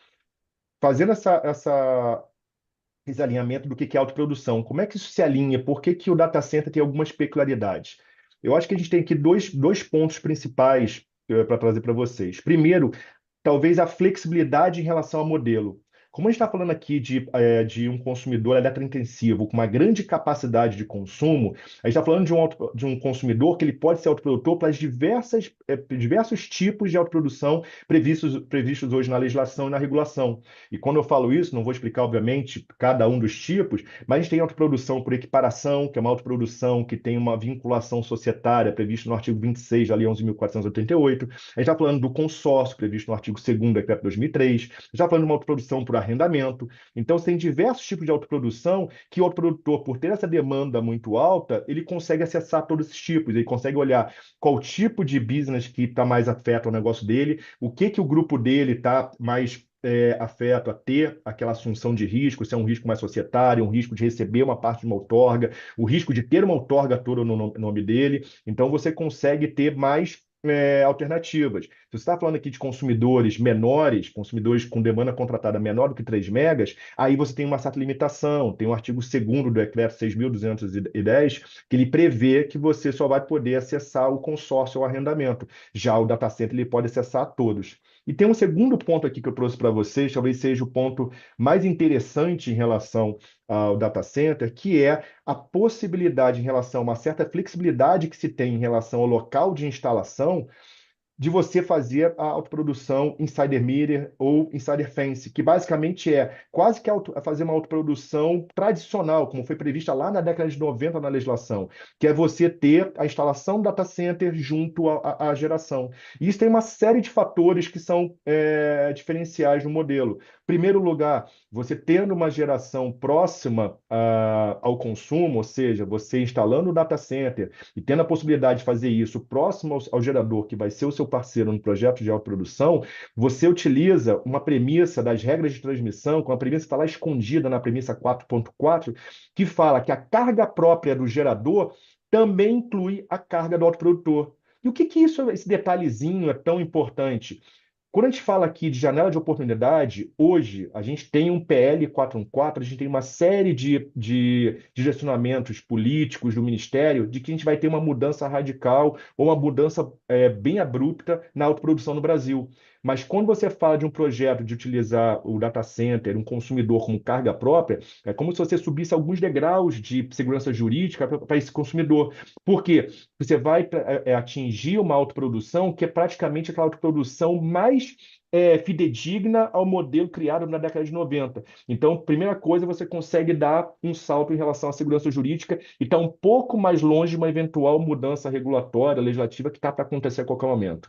Fazendo esse alinhamento do que é autoprodução, como é que isso se alinha? Por que o data center tem algumas peculiaridades? Eu acho que a gente tem aqui dois pontos principais para trazer para vocês. Primeiro, talvez a flexibilidade em relação ao modelo. Como a gente está falando aqui de um consumidor eletrointensivo com uma grande capacidade de consumo, a gente está falando de um consumidor que ele pode ser autoprodutor para as diversos tipos de autoprodução previstos hoje na legislação e na regulação. E quando eu falo isso, não vou explicar, obviamente, cada um dos tipos, mas a gente tem autoprodução por equiparação, que é uma autoprodução que tem uma vinculação societária prevista no artigo 26 da Lei 11.488. A gente está falando do consórcio, previsto no artigo 2º da Decreto 2003. A gente está falando de uma autoprodução por arrendamento. Então, você tem diversos tipos de autoprodução que o autoprodutor, por ter essa demanda muito alta, ele consegue acessar todos esses tipos. Ele consegue olhar qual tipo de business que está mais afeto ao negócio dele, o que o grupo dele está mais afeto a ter aquela assunção de risco, se é um risco mais societário, um risco de receber uma parte de uma outorga, o risco de ter uma outorga toda no nome dele. Então, você consegue ter mais alternativas. Se você está falando aqui de consumidores menores, consumidores com demanda contratada menor do que 3 megas, aí você tem uma certa limitação. Tem o artigo 2º do Decreto 6.210, que ele prevê que você só vai poder acessar o consórcio ou arrendamento. Já o data center ele pode acessar a todos. E tem um segundo ponto aqui que eu trouxe para vocês, talvez seja o ponto mais interessante em relação ao data center, que é a possibilidade em relação a uma certa flexibilidade que se tem em relação ao local de instalação, de você fazer a autoprodução insider meter ou insider fence, que basicamente é quase que fazer uma autoprodução tradicional, como foi prevista lá na década de 90 na legislação, que é você ter a instalação do data center junto à geração. E isso tem uma série de fatores que são diferenciais no modelo. Primeiro lugar, você tendo uma geração próxima ao consumo, ou seja, você instalando o data center e tendo a possibilidade de fazer isso próximo ao gerador, que vai ser o seu parceiro no projeto de autoprodução, você utiliza uma premissa das regras de transmissão, com a premissa que está lá escondida na premissa 4.4, que fala que a carga própria do gerador também inclui a carga do autoprodutor. E o que esse detalhezinho é tão importante? Quando a gente fala aqui de janela de oportunidade, hoje a gente tem um PL 414, a gente tem uma série de direcionamentos políticos do Ministério de que a gente vai ter uma mudança radical ou uma mudança bem abrupta na autoprodução no Brasil. Mas quando você fala de um projeto de utilizar o data center, um consumidor como carga própria, é como se você subisse alguns degraus de segurança jurídica para esse consumidor. Por quê? Você vai atingir uma autoprodução que é praticamente aquela autoprodução mais fidedigna ao modelo criado na década de 90. Então, primeira coisa, você consegue dar um salto em relação à segurança jurídica e está um pouco mais longe de uma eventual mudança regulatória, legislativa, que está para acontecer a qualquer momento.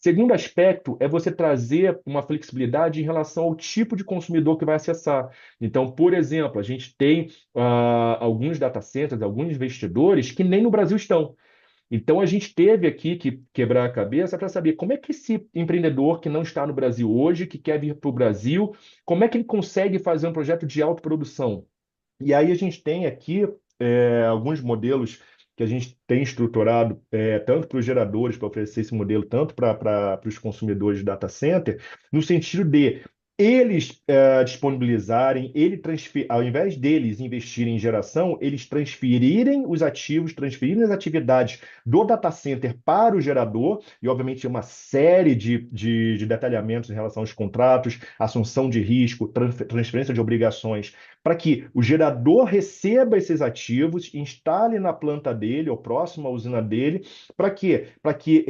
Segundo aspecto é você trazer uma flexibilidade em relação ao tipo de consumidor que vai acessar. Então, por exemplo, a gente tem alguns data centers, alguns investidores que nem no Brasil estão. Então, a gente teve aqui que quebrar a cabeça para saber como é que esse empreendedor que não está no Brasil hoje, que quer vir para o Brasil, como é que ele consegue fazer um projeto de autoprodução. E aí a gente tem aqui alguns modelos que a gente tem estruturado tanto para os geradores, para oferecer esse modelo, tanto para os consumidores de data center, no sentido de eles disponibilizarem, ao invés deles investirem em geração, eles transferirem os ativos, transferirem as atividades do data center para o gerador, e obviamente uma série de detalhamentos em relação aos contratos, assunção de risco, transferência de obrigações, para que o gerador receba esses ativos, instale na planta dele ou próximo à usina dele, para quê? Para que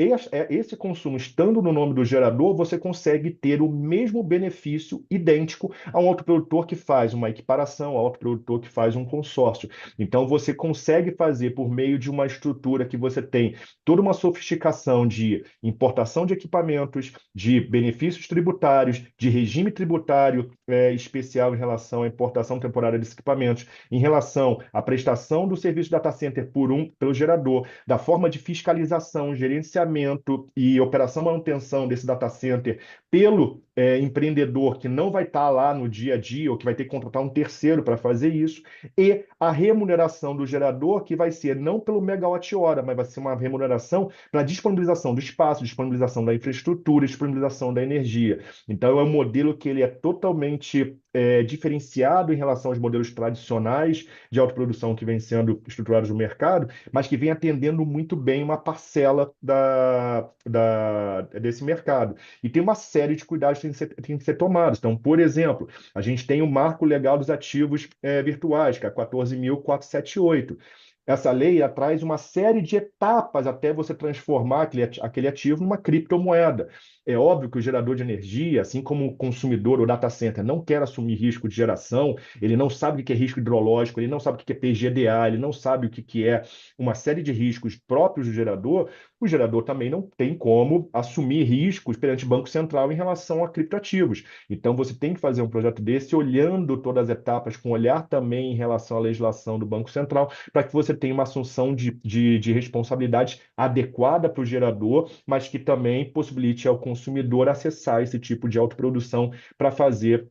esse consumo, estando no nome do gerador, você consegue ter o mesmo benefício benefício idêntico a um autoprodutor que faz uma equiparação, a autoprodutor que faz um consórcio. Então, você consegue fazer, por meio de uma estrutura que você tem toda uma sofisticação de importação de equipamentos, de benefícios tributários, de regime tributário especial em relação à importação temporária desses equipamentos, em relação à prestação do serviço data center pelo gerador, da forma de fiscalização, gerenciamento e operação manutenção desse data center pelo empreendedor que não vai estar lá no dia a dia ou que vai ter que contratar um terceiro para fazer isso, e a remuneração do gerador que vai ser não pelo megawatt-hora, mas vai ser uma remuneração pela disponibilização do espaço, disponibilização da infraestrutura, disponibilização da energia. Então, é um modelo que ele é totalmente diferenciado em relação aos modelos tradicionais de autoprodução que vem sendo estruturados no mercado, mas que vem atendendo muito bem uma parcela desse mercado. E tem uma série de cuidados que têm que ser tomados. Então, por exemplo, a gente tem o Marco Legal dos Ativos Virtuais, que é a 14.478. Essa lei traz uma série de etapas até você transformar aquele ativo numa criptomoeda. É óbvio que o gerador de energia, assim como o consumidor ou data center, não quer assumir risco de geração, ele não sabe o que é risco hidrológico, ele não sabe o que é PGDA, ele não sabe o que é uma série de riscos próprios do gerador. O gerador também não tem como assumir riscos perante o Banco Central em relação a criptoativos. Então, você tem que fazer um projeto desse olhando todas as etapas, com olhar também em relação à legislação do Banco Central, para que você tenha uma assunção de responsabilidade adequada para o gerador, mas que também possibilite ao consumidor acessar esse tipo de autoprodução para fazer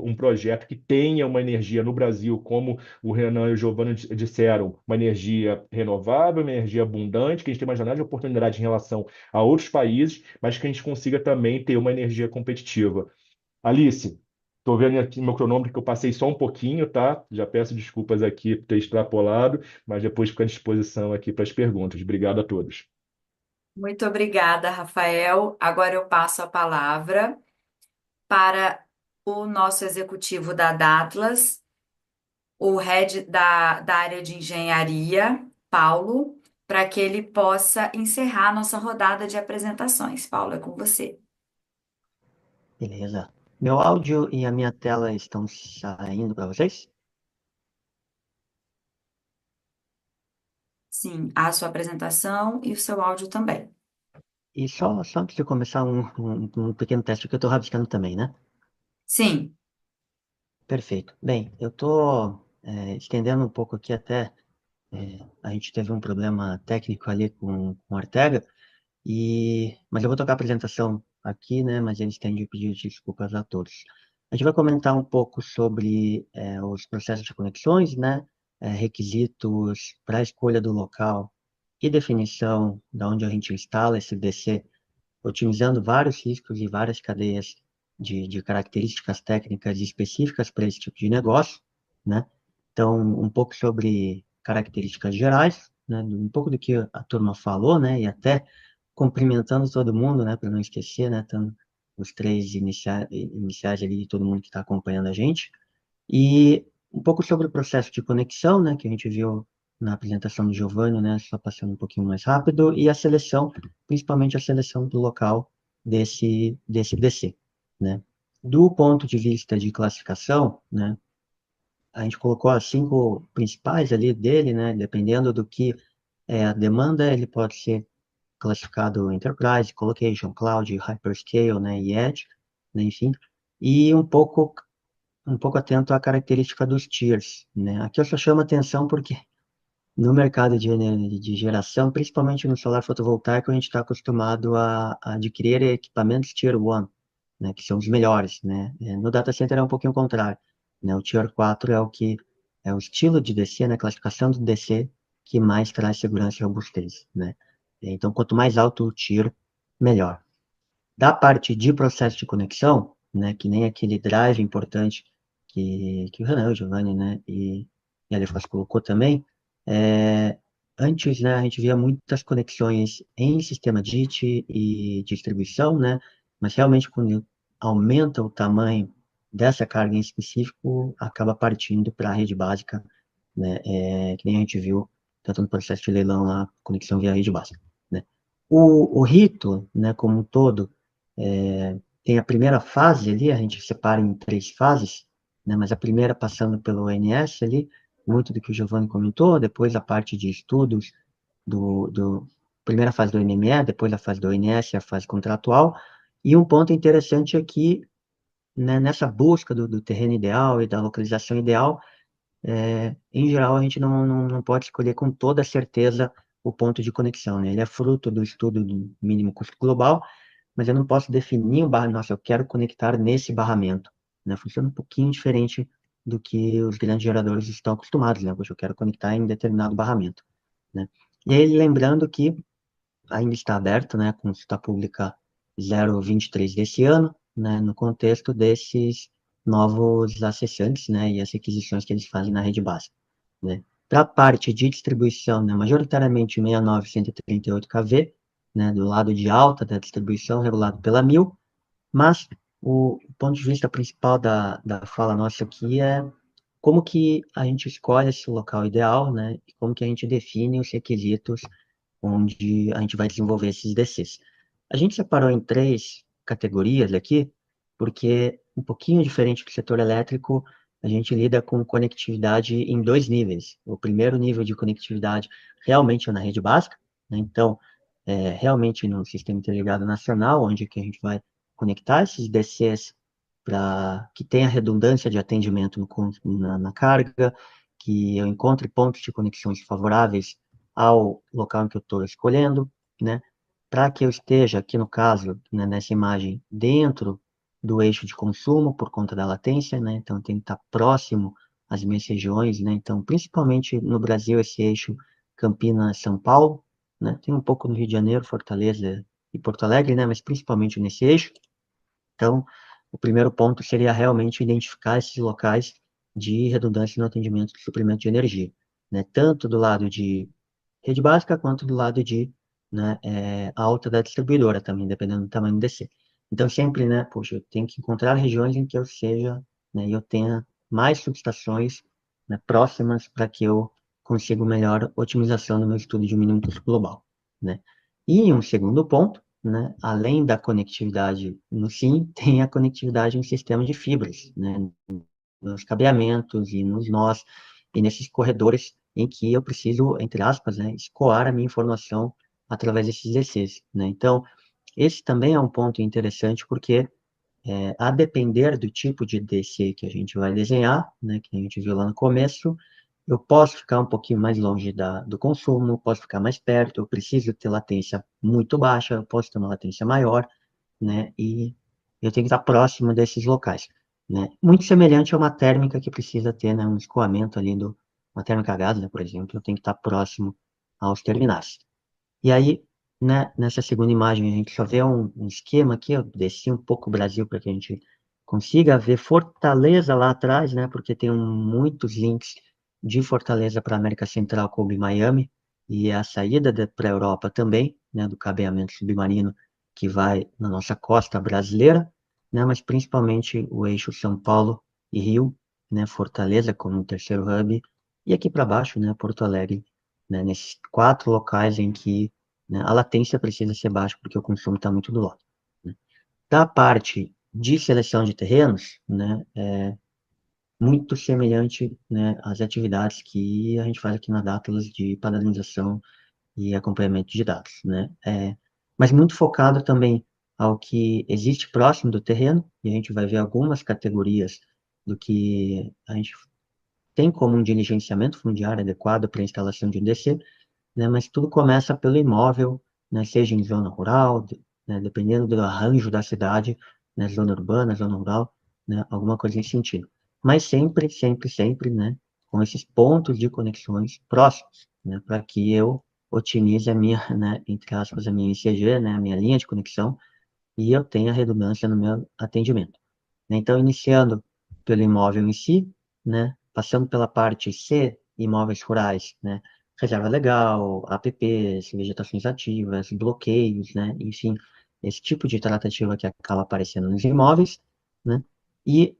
um projeto que tenha uma energia no Brasil, como o Renan e o Giovanni disseram, uma energia renovável, uma energia abundante, que a gente tem uma janela de oportunidade em relação a outros países, mas que a gente consiga também ter uma energia competitiva. Alice, estou vendo aqui no meu cronômetro que eu passei só um pouquinho, tá? Já peço desculpas aqui por ter extrapolado, mas depois fico à disposição aqui para as perguntas. Obrigado a todos. Muito obrigada, Rafael. Agora eu passo a palavra para o nosso executivo da Datlas, o head da área de engenharia, Paulo, para que ele possa encerrar a nossa rodada de apresentações. Paulo, é com você. Beleza. Meu áudio e a minha tela estão saindo para vocês? Sim, a sua apresentação e o seu áudio também. E só antes de começar um pequeno teste que eu estou rabiscando também, né? Sim, Perfeito. Bem, eu estou estendendo um pouco aqui até. A gente teve um problema técnico ali com o Ortega, mas eu vou tocar a apresentação aqui, né? Mas eles têm de pedir desculpas a todos. A gente vai comentar um pouco sobre os processos de conexões, né? Requisitos para a escolha do local e definição de onde a gente instala esse DC, otimizando vários riscos e várias cadeias de características técnicas específicas para esse tipo de negócio, né? Então, um pouco sobre características gerais, né? Um pouco do que a turma falou, né? E até cumprimentando todo mundo, né? Para não esquecer, né? Então, os três iniciais ali de todo mundo que está acompanhando a gente. E um pouco sobre o processo de conexão, né? Que a gente viu na apresentação do Giovanni, né? Só passando um pouquinho mais rápido. E a seleção, principalmente a seleção do local desse DC, né? Do ponto de vista de classificação, né? A gente colocou as 5 principais ali dele, né? Dependendo do que é a demanda, ele pode ser classificado Enterprise, Colocation, Cloud, Hyperscale, né? E Edge, né? Enfim. E um pouco atento à característica dos tiers, né? Aqui eu só chamo atenção porque no mercado de geração, principalmente no solar fotovoltaico, a gente está acostumado a adquirir equipamentos Tier 1, né, que são os melhores, né? No data center é um pouquinho o contrário, né? O Tier 4 é o estilo de DC, né, a classificação do DC que mais traz segurança e robustez, né? Então, quanto mais alto o Tier, melhor. Da parte de processo de conexão, né, que nem aquele drive importante que o Renan, o Giovanni, né, e a Alefaz colocou também, é, antes, né, a gente via muitas conexões em sistema DIT e distribuição, né, mas realmente quando aumenta o tamanho dessa carga em específico, acaba partindo para a rede básica, né, que nem a gente viu tanto no processo de leilão lá, conexão via rede básica, né. O rito, né, como um todo, tem a primeira fase ali, a gente separa em 3 fases, né? Mas a primeira passando pelo ONS ali, muito do que o Giovanni comentou, depois a parte de estudos primeira fase do NME, depois a fase do ONS, a fase contratual. E um ponto interessante aqui, né, nessa busca do terreno ideal e da localização ideal, em geral, a gente não pode escolher com toda certeza o ponto de conexão, né? Ele é fruto do estudo do mínimo custo global, mas eu não posso definir o barramento, nossa, eu quero conectar nesse barramento, né? Funciona um pouquinho diferente do que os grandes geradores estão acostumados, né? Poxa, eu quero conectar em determinado barramento, né? E aí, lembrando que ainda está aberto, né, com consulta pública 023 desse ano, né, no contexto desses novos acessantes, né, e as requisições que eles fazem na rede básica, né. Para a parte de distribuição, né, majoritariamente 69 138 kV, né, do lado de alta da distribuição, regulado pela 1000, mas o ponto de vista principal da fala nossa aqui é como que a gente escolhe esse local ideal, né, e como que a gente define os requisitos onde a gente vai desenvolver esses DCs. A gente separou em 3 categorias aqui, porque um pouquinho diferente do setor elétrico, a gente lida com conectividade em 2 níveis. O primeiro nível de conectividade realmente é na rede básica, né? Então, realmente no Sistema Interligado Nacional, onde que a gente vai conectar esses DCs para que tenha redundância de atendimento na carga, que eu encontre pontos de conexões favoráveis ao local em que eu estou escolhendo, né? Para que eu esteja, aqui no caso, né, nessa imagem, dentro do eixo de consumo, por conta da latência, né? Então, tem que estar próximo às minhas regiões, né? Então, principalmente no Brasil, esse eixo Campinas-São Paulo, né? Tem um pouco no Rio de Janeiro, Fortaleza e Porto Alegre, né? Mas principalmente nesse eixo. Então, o primeiro ponto seria realmente identificar esses locais de redundância no atendimento de suprimento de energia, né? Tanto do lado de rede básica quanto do lado de, né, alta da distribuidora também, dependendo do tamanho do DC. Então, sempre, né, poxa, eu tenho que encontrar regiões em que eu seja, né, eu tenha mais subestações, né, próximas para que eu consiga melhor otimização no meu estudo de mínimo custo global, né. E um segundo ponto, né, além da conectividade no SIM, tem a conectividade em sistema de fibras, né, nos cabeamentos e nos nós, e nesses corredores em que eu preciso, entre aspas, né, escoar a minha informação através desses DCs, né? Então, esse também é um ponto interessante, porque a depender do tipo de DC que a gente vai desenhar, né, que a gente viu lá no começo, eu posso ficar um pouquinho mais longe do consumo, posso ficar mais perto, eu preciso ter latência muito baixa, eu posso ter uma latência maior, né, e eu tenho que estar próximo desses locais, né. Muito semelhante a uma térmica que precisa ter, né, um escoamento ali uma térmica a gás, né, por exemplo, eu tenho que estar próximo aos terminais. E aí, né, nessa segunda imagem, a gente só vê um esquema aqui, eu desci um pouco o Brasil para que a gente consiga ver Fortaleza lá atrás, né, porque tem muitos links de Fortaleza para a América Central, como em Miami, e a saída para a Europa também, né, do cabeamento submarino que vai na nossa costa brasileira, né, mas principalmente o eixo São Paulo e Rio, né, Fortaleza como um terceiro hub, e aqui para baixo, né, Porto Alegre, né, nesses 4 locais em que, né, a latência precisa ser baixa porque o consumo está muito do lado, né. Da parte de seleção de terrenos, né, muito semelhante, né, às atividades que a gente faz aqui na Datalus de padronização e acompanhamento de dados, né. Mas muito focado também ao que existe próximo do terreno, e a gente vai ver algumas categorias do que a gente tem como um diligenciamento fundiário adequado para a instalação de um DC, né, mas tudo começa pelo imóvel, né, seja em zona rural, né, dependendo do arranjo da cidade, né, zona urbana, zona rural, né, alguma coisa nesse sentido. Mas sempre, sempre, sempre, né, com esses pontos de conexões próximos, né, para que eu otimize a minha, né, entre aspas, a minha ICG, né, a minha linha de conexão, e eu tenha redundância no meu atendimento, né. Então, iniciando pelo imóvel em si, né, passando pela parte C, imóveis rurais, né, reserva legal, APPs, vegetações ativas, bloqueios, né, enfim, esse tipo de tratativa que acaba aparecendo nos imóveis, né, e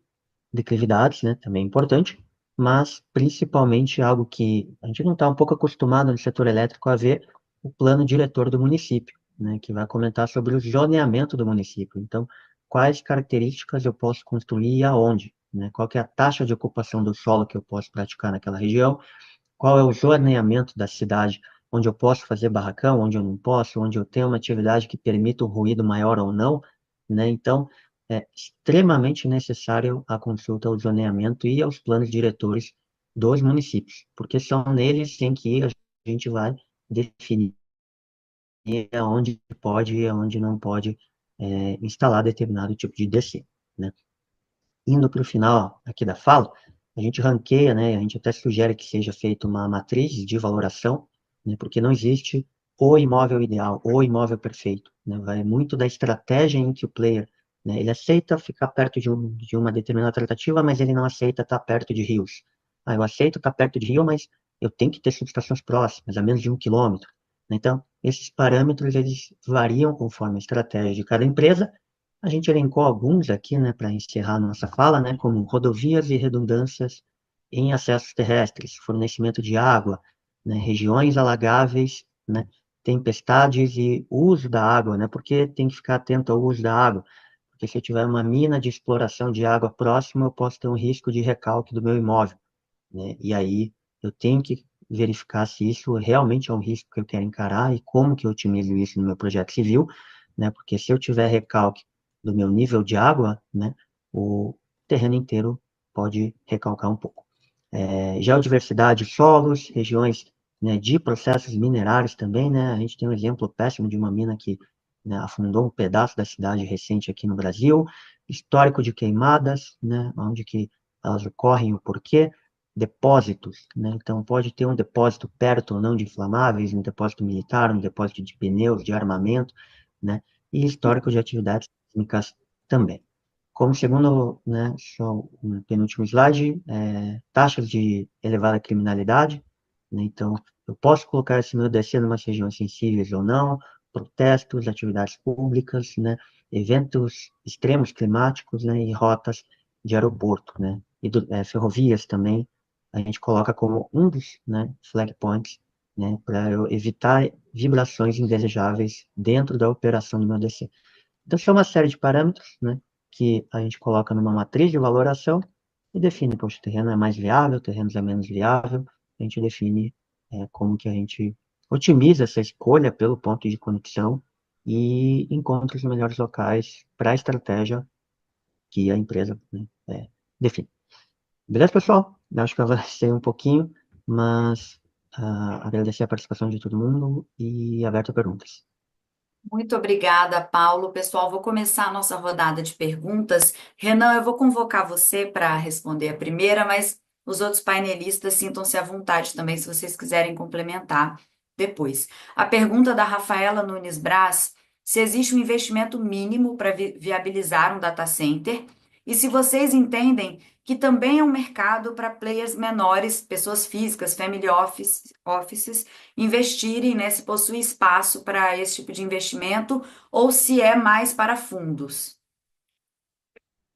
declividades, né, também é importante, mas principalmente algo que a gente não está um pouco acostumado no setor elétrico a ver, o plano diretor do município, né, que vai comentar sobre o zoneamento do município. Então, quais características eu posso construir e aonde, né? Qual que é a taxa de ocupação do solo que eu posso praticar naquela região, qual é o zoneamento da cidade, onde eu posso fazer barracão, onde eu não posso, onde eu tenho uma atividade que permita um ruído maior ou não, né? Então, é extremamente necessário a consulta ao zoneamento e aos planos diretores dos municípios, porque são neles em que a gente vai definir aonde pode e aonde não pode instalar determinado tipo de DC, né? Indo para o final aqui da fala, a gente ranqueia, né? A gente até sugere que seja feita uma matriz de valoração, né? Porque não existe o imóvel ideal, o imóvel perfeito, né? Vai muito da estratégia em que o player, né? Ele aceita ficar perto de uma determinada tratativa, mas ele não aceita estar perto de rios. Ah, eu aceito estar perto de rio, mas eu tenho que ter subestações próximas, a menos de 1 quilômetro. Então, esses parâmetros, eles variam conforme a estratégia de cada empresa. A gente elencou alguns aqui, né, para encerrar nossa fala, né, como rodovias e redundâncias em acessos terrestres, fornecimento de água, né, regiões alagáveis, né, tempestades e uso da água, né, porque tem que ficar atento ao uso da água, porque se eu tiver uma mina de exploração de água próxima, eu posso ter um risco de recalque do meu imóvel, né, e aí eu tenho que verificar se isso realmente é um risco que eu quero encarar e como que eu otimizo isso no meu projeto civil, né, porque se eu tiver recalque do meu nível de água, né, o terreno inteiro pode recalcar um pouco. Geodiversidade, solos, regiões, né, de processos minerários também, né, a gente tem um exemplo péssimo de uma mina que, né, afundou um pedaço da cidade recente aqui no Brasil, histórico de queimadas, né, onde que elas ocorrem, o porquê, depósitos, né, então pode ter um depósito perto ou não de inflamáveis, um depósito militar, um depósito de pneus, de armamento, né, e histórico de atividades sísmicas também. Como segundo, né, só um penúltimo slide, taxas de elevada criminalidade, né, então eu posso colocar esse meu DC em umas regiões sensíveis ou não, protestos, atividades públicas, né, eventos extremos climáticos, né, e rotas de aeroporto, né, e ferrovias também, a gente coloca como um dos, né, flag points, né, para eu evitar vibrações indesejáveis dentro da operação do meu DC. Então, são uma série de parâmetros, né, que a gente coloca numa matriz de valoração e define, poxa, o terreno é mais viável, o terreno é menos viável, a gente define como que a gente otimiza essa escolha pelo ponto de conexão e encontra os melhores locais para a estratégia que a empresa, né, define. Beleza, pessoal? Eu acho que eu avancei um pouquinho, mas agradecer a participação de todo mundo e aberto a perguntas. Muito obrigada, Paulo. Pessoal, vou começar a nossa rodada de perguntas. Renan, eu vou convocar você para responder a primeira, mas os outros painelistas sintam-se à vontade também, se vocês quiserem complementar depois. A pergunta da Rafaela Nunes Braz: se existe um investimento mínimo para viabilizar um data center e se vocês entendem que também é um mercado para players menores, pessoas físicas, offices investirem, né, se possui espaço para esse tipo de investimento ou se é mais para fundos.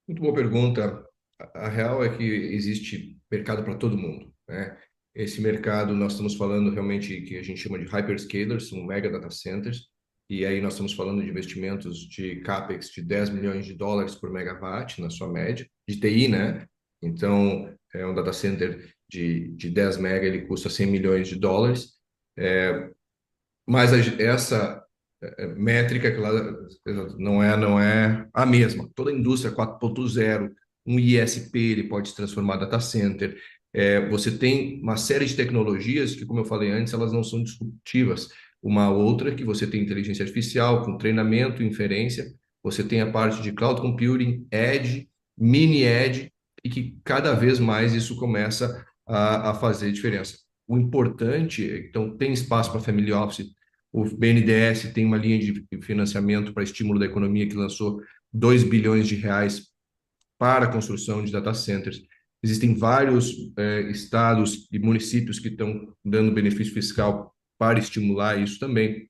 Muito boa pergunta. A real é que existe mercado para todo mundo, né? Esse mercado, nós estamos falando realmente que a gente chama de hyperscalers, são mega data centers, e aí nós estamos falando de investimentos de CAPEX de 10 milhões de dólares por megawatt, na sua média, de TI, né? Então, é um data center de 10 mega, ele custa 100 milhões de dólares. Mas essa métrica, claro, não é a mesma. Toda a indústria 4.0, um ISP, ele pode se transformar em data center. Você tem uma série de tecnologias que, como eu falei antes, elas não são disruptivas. Uma outra que você tem inteligência artificial com treinamento, inferência. Você tem a parte de cloud computing, edge, mini edge, e que cada vez mais isso começa a fazer diferença. O importante, então, tem espaço para family office. O BNDES tem uma linha de financiamento para estímulo da economia que lançou 2 bilhões de reais para a construção de data centers. Existem vários estados e municípios que estão dando benefício fiscal para estimular isso também,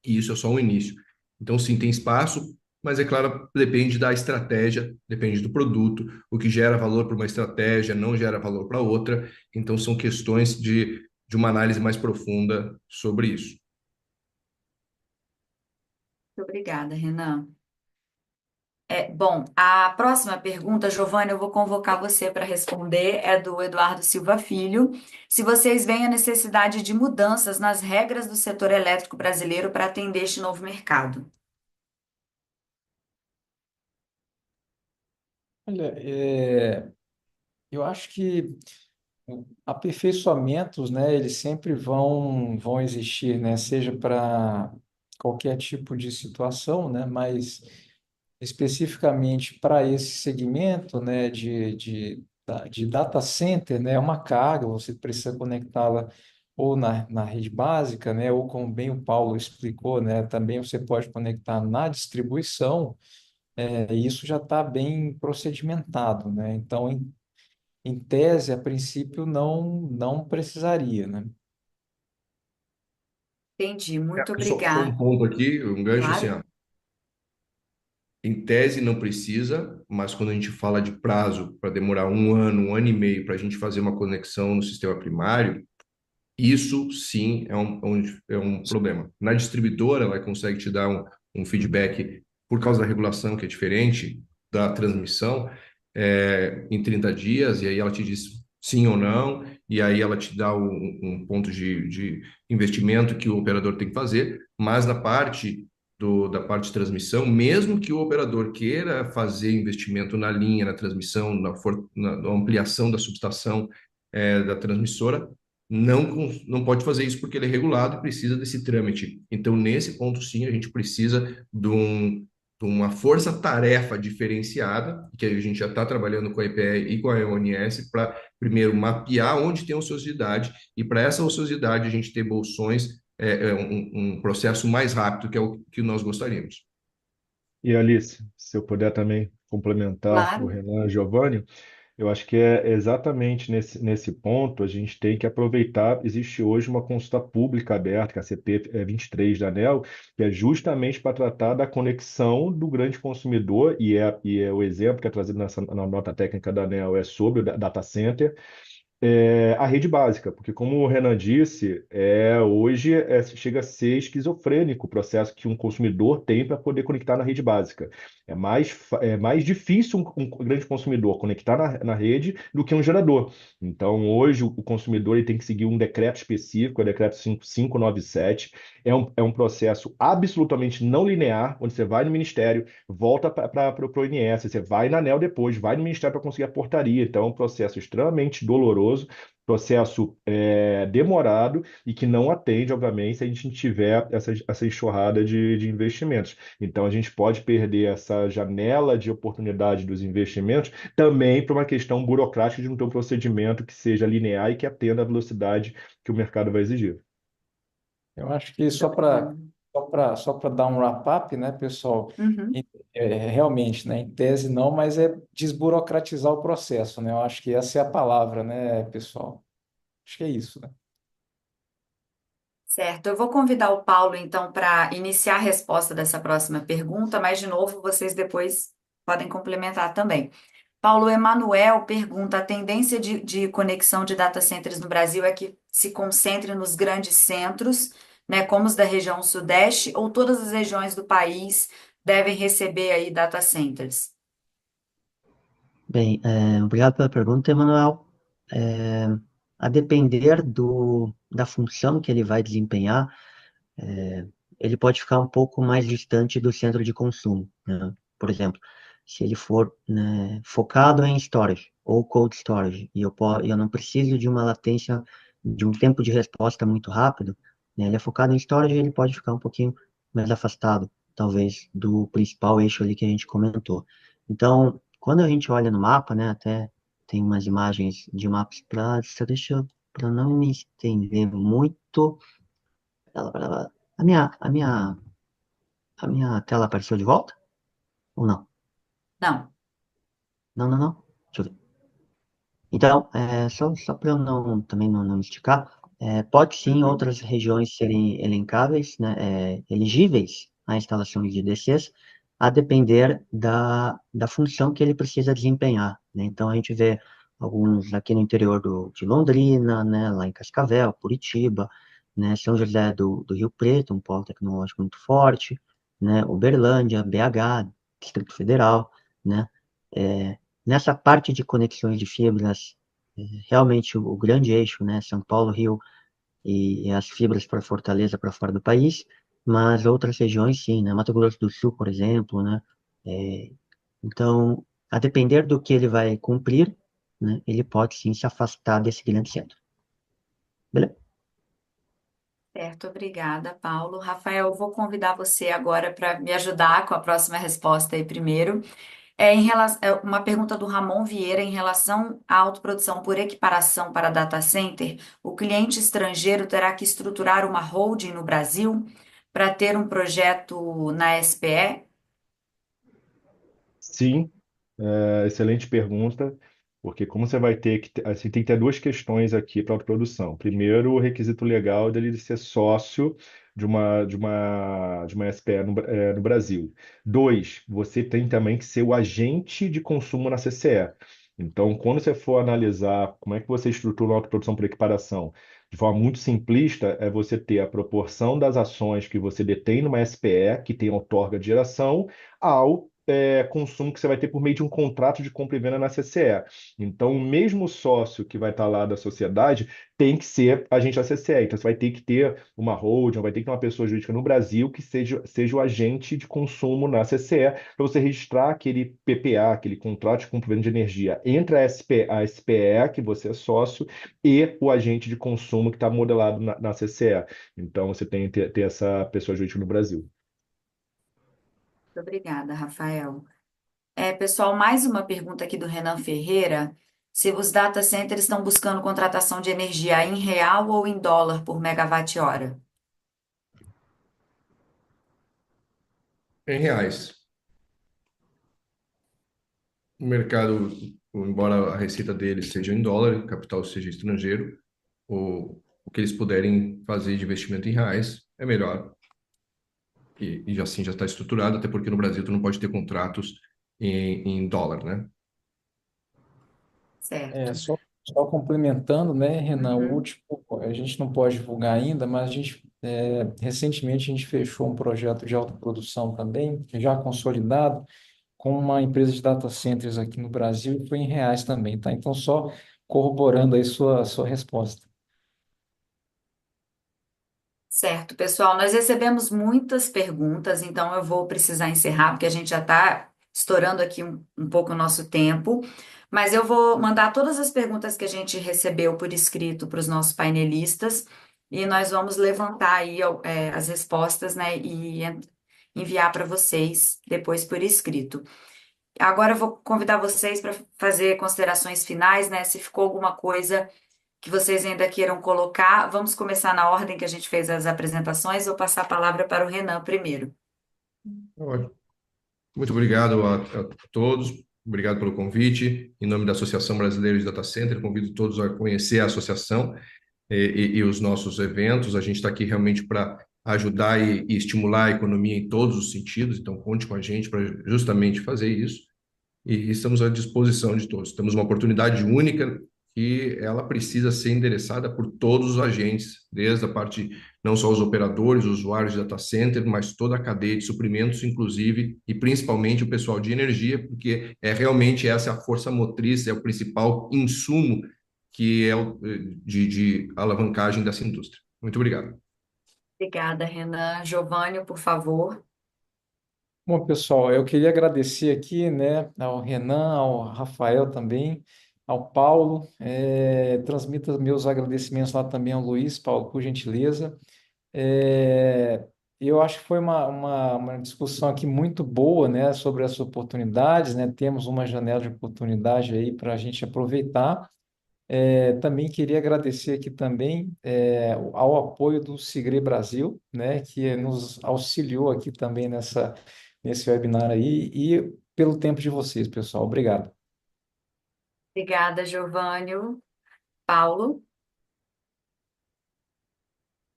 e isso é só um início. Então, sim, tem espaço, mas é claro, depende da estratégia, depende do produto, o que gera valor para uma estratégia não gera valor para outra, então são questões de uma análise mais profunda sobre isso. Muito obrigada, Renan. Bom, a próxima pergunta, Giovanni, eu vou convocar você para responder, é do Eduardo Silva Filho. Se vocês veem a necessidade de mudanças nas regras do setor elétrico brasileiro para atender este novo mercado. Olha, eu acho que aperfeiçoamentos, né, eles sempre vão existir, né, seja para qualquer tipo de situação, né, mas especificamente para esse segmento, né, de data center, né, é uma carga, você precisa conectá-la ou na rede básica, né, ou como bem o Paulo explicou, né, também você pode conectar na distribuição, e isso já está bem procedimentado, né, então, em tese, a princípio, não precisaria, né? Entendi, muito Só um obrigada. ponto aqui, um gancho assim, Claro. ó. Em tese não precisa, mas quando a gente fala de prazo para demorar um ano e meio para a gente fazer uma conexão no sistema primário, isso sim é um problema. Na distribuidora, ela consegue te dar um feedback por causa da regulação, que é diferente da transmissão, em 30 dias, e aí ela te diz sim ou não, e aí ela te dá um ponto de investimento que o operador tem que fazer, mas na parte da parte de transmissão, mesmo que o operador queira fazer investimento na linha, na transmissão, na ampliação da subestação, da transmissora, não pode fazer isso porque ele é regulado e precisa desse trâmite. Então, nesse ponto, sim, a gente precisa de uma força-tarefa diferenciada, que a gente já está trabalhando com a EPE e com a ONS, para, primeiro, mapear onde tem ociosidade, e para essa ociosidade a gente ter bolsões, um processo mais rápido, que é o que nós gostaríamos. E Alice, se eu puder também complementar o Claro. Renan e o Giovanni, eu acho que é exatamente nesse ponto a gente tem que aproveitar. Existe hoje uma consulta pública aberta, que é a CP 23 da ANEEL, que é justamente para tratar da conexão do grande consumidor, e é o exemplo que é trazido na nota técnica da ANEEL é sobre o data center, a rede básica, porque como o Renan disse, hoje chega a ser esquizofrênico o processo que um consumidor tem para poder conectar na rede básica. É mais difícil um grande consumidor conectar na rede do que um gerador. Então, hoje, o consumidor ele tem que seguir um decreto específico, o decreto 5597. É um processo absolutamente não linear, onde você vai no Ministério, volta para o INS, você vai na ANEEL depois, vai no Ministério para conseguir a portaria. Então, é um processo extremamente doloroso, processo demorado e que não atende, obviamente, se a gente tiver essa enxurrada de investimentos. Então, a gente pode perder essa janela de oportunidade dos investimentos também por uma questão burocrática de não ter um procedimento que seja linear e que atenda à velocidade que o mercado vai exigir. Eu acho que Muito obrigada. só para dar um wrap-up, né, pessoal? Uhum. Realmente, né, em tese não, mas é desburocratizar o processo, né? Eu acho que essa é a palavra, né, pessoal? Acho que é isso, né? Certo, eu vou convidar o Paulo então para iniciar a resposta dessa próxima pergunta, mas de novo vocês depois podem complementar também. Paulo Emanuel pergunta: a tendência de conexão de data centers no Brasil é que se concentre nos grandes centros, né, como os da região Sudeste, ou todas as regiões do país devem receber aí data centers? Bem, obrigado pela pergunta, Emanuel. A depender da função que ele vai desempenhar, ele pode ficar um pouco mais distante do centro de consumo, né? Por exemplo, se ele for, né, focado em storage ou cold storage, e eu não preciso de uma latência, de um tempo de resposta muito rápido, né, ele é focado em storage, ele pode ficar um pouquinho mais afastado, talvez, do principal eixo ali que a gente comentou. Então, quando a gente olha no mapa, né, até tem umas imagens de mapas para não me estender muito. A minha, a minha, a minha tela apareceu de volta? Ou não? Não. Não, não, não. Deixa eu ver. Então, só para eu também não me esticar, pode sim Uhum. outras regiões serem elencáveis, né, elegíveis à instalação de DCs, a depender da função que ele precisa desempenhar, né? Então, a gente vê alguns aqui no interior de Londrina, né, lá em Cascavel, Curitiba, né, São José do Rio Preto, um polo tecnológico muito forte, né, Uberlândia, BH. Distrito Federal, né? Nessa parte de conexões de fibras, realmente o grande eixo, né? São Paulo, Rio e as fibras para Fortaleza, para fora do país, mas outras regiões sim, né? Mato Grosso do Sul, por exemplo, né? É, então, a depender do que ele vai cumprir, né? Ele pode sim se afastar desse grande centro. Beleza? Certo, obrigada, Paulo. Rafael, eu vou convidar você agora para me ajudar com a próxima resposta aí primeiro. Uma pergunta do Ramon Vieira em relação à autoprodução por equiparação para data center. O cliente estrangeiro terá que estruturar uma holding no Brasil para ter um projeto na SPE? Sim, excelente pergunta, porque como você vai ter que, assim, tem que ter duas questões aqui para a autoprodução. Primeiro, o requisito legal dele ser sócio de uma SPE no Brasil. Dois, você tem também que ser o agente de consumo na CCE. Então, quando você for analisar como é que você estrutura a autoprodução por equiparação, de forma muito simplista, é você ter a proporção das ações que você detém numa SPE, que tem outorga de geração, ao consumo que você vai ter por meio de um contrato de compra e venda na CCE. Então, o mesmo sócio que vai estar lá da sociedade tem que ser agente da CCE. Então, você vai ter que ter uma holding, vai ter que ter uma pessoa jurídica no Brasil que seja o agente de consumo na CCE, para você registrar aquele PPA, aquele contrato de compra e venda de energia, entre a SPE, que você é sócio, e o agente de consumo que está modelado na CCE. Então, você tem que ter essa pessoa jurídica no Brasil. Muito obrigada, Rafael. Pessoal, mais uma pergunta aqui do Renan Ferreira. Se os data centers estão buscando contratação de energia em real ou em dólar por megawatt-hora? Em reais. O mercado, embora a receita deles seja em dólar, o capital seja estrangeiro, o que eles puderem fazer de investimento em reais é melhor. E assim já está estruturado, até porque no Brasil tu não pode ter contratos em dólar, né? Certo. Só complementando, né, Renan, o Uhum. último, a gente não pode divulgar ainda, mas recentemente a gente fechou um projeto de autoprodução também, já consolidado, com uma empresa de data centers aqui no Brasil, e foi em reais também, tá? Então, só corroborando aí sua resposta. Certo, pessoal, nós recebemos muitas perguntas, então eu vou precisar encerrar, porque a gente já está estourando aqui um pouco o nosso tempo, mas eu vou mandar todas as perguntas que a gente recebeu por escrito para os nossos painelistas e nós vamos levantar aí as respostas, né, e enviar para vocês depois por escrito. Agora eu vou convidar vocês para fazer considerações finais, né, se ficou alguma coisa que vocês ainda queiram colocar. Vamos começar na ordem que a gente fez as apresentações. Vou passar a palavra para o Renan primeiro. Ótimo. Muito obrigado a todos. Obrigado pelo convite. Em nome da Associação Brasileira de Data Center, convido todos a conhecer a associação e os nossos eventos. A gente está aqui realmente para ajudar e estimular a economia em todos os sentidos, então conte com a gente para justamente fazer isso. E estamos à disposição de todos. Temos uma oportunidade única que ela precisa ser endereçada por todos os agentes, desde a parte, não só os operadores, os usuários de data center, mas toda a cadeia de suprimentos, inclusive, e principalmente o pessoal de energia, porque realmente essa é a força motriz, é o principal insumo que é de alavancagem dessa indústria. Muito obrigado. Obrigada, Renan. Giovanni, por favor. Bom, pessoal, eu queria agradecer aqui, né, ao Renan, ao Rafael também, ao Paulo. Transmita meus agradecimentos lá também ao Luiz, Paulo, por gentileza. Eu acho que foi uma discussão aqui muito boa, né, sobre as oportunidades, né? Temos uma janela de oportunidade aí para a gente aproveitar. Também queria agradecer aqui também ao apoio do Sigre Brasil, né, que nos auxiliou aqui também nesse webinar aí e pelo tempo de vocês, pessoal. Obrigado. Obrigada, Giovanni. Paulo.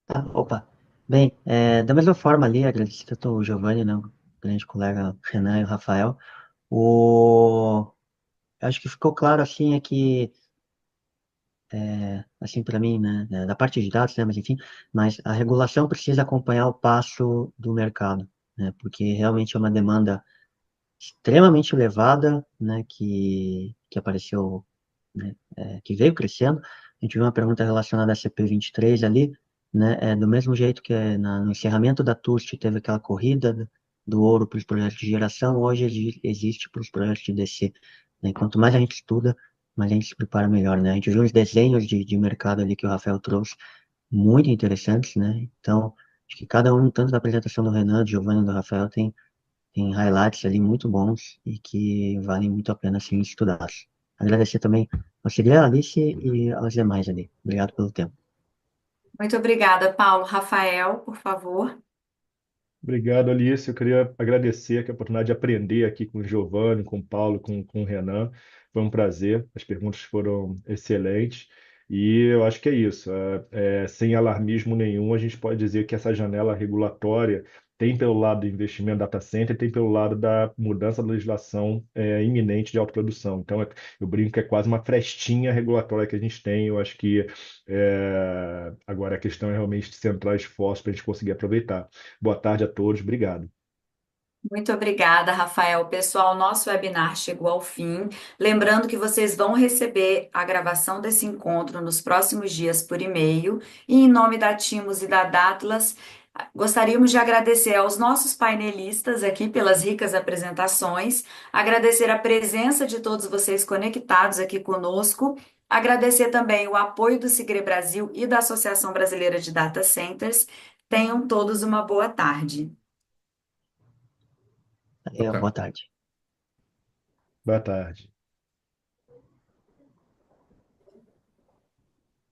Tá? Opa. Bem, da mesma forma ali, agradecer tanto o Giovanni, né, o grande colega Renan e o Rafael. O... Acho que ficou claro, assim, assim, para mim, né, da parte de dados, né, mas enfim, mas a regulação precisa acompanhar o passo do mercado, né, porque realmente é uma demanda extremamente elevada, né, que apareceu, né, que veio crescendo. A gente viu uma pergunta relacionada à CP23 ali, né, do mesmo jeito que no encerramento da TUST teve aquela corrida do ouro para os projetos de geração, hoje existe para os projetos de DC. Né? Quanto mais a gente estuda, mais a gente se prepara melhor, né? A gente viu uns desenhos de mercado ali que o Rafael trouxe, muito interessantes, né? Então, acho que cada um, tanto da apresentação do Renan, do Giovanni e do Rafael, tem highlights ali muito bons e que valem muito a pena serem estudados. Agradecer também ao Cirilo, a Alice e aos demais ali. Obrigado pelo tempo. Muito obrigada, Paulo. Rafael, por favor. Obrigado, Alice. Eu queria agradecer aqui a oportunidade de aprender aqui com o Giovanni, com o Paulo, com o Renan. Foi um prazer. As perguntas foram excelentes. E eu acho que é isso. Sem alarmismo nenhum, a gente pode dizer que essa janela regulatória tem pelo lado do investimento data center, tem pelo lado da mudança da legislação iminente de autoprodução. Então, eu brinco que é quase uma frestinha regulatória que a gente tem. Eu acho que agora a questão é realmente centrar esforços para a gente conseguir aproveitar. Boa tarde a todos, obrigado. Muito obrigada, Rafael. Pessoal, nosso webinar chegou ao fim. Lembrando que vocês vão receber a gravação desse encontro nos próximos dias por e-mail. E em nome da Timos e da Datlas, gostaríamos de agradecer aos nossos painelistas aqui pelas ricas apresentações, agradecer a presença de todos vocês conectados aqui conosco, agradecer também o apoio do Sigre Brasil e da Associação Brasileira de Data Centers. Tenham todos uma boa tarde. Boa Boa tarde. tarde. Boa tarde.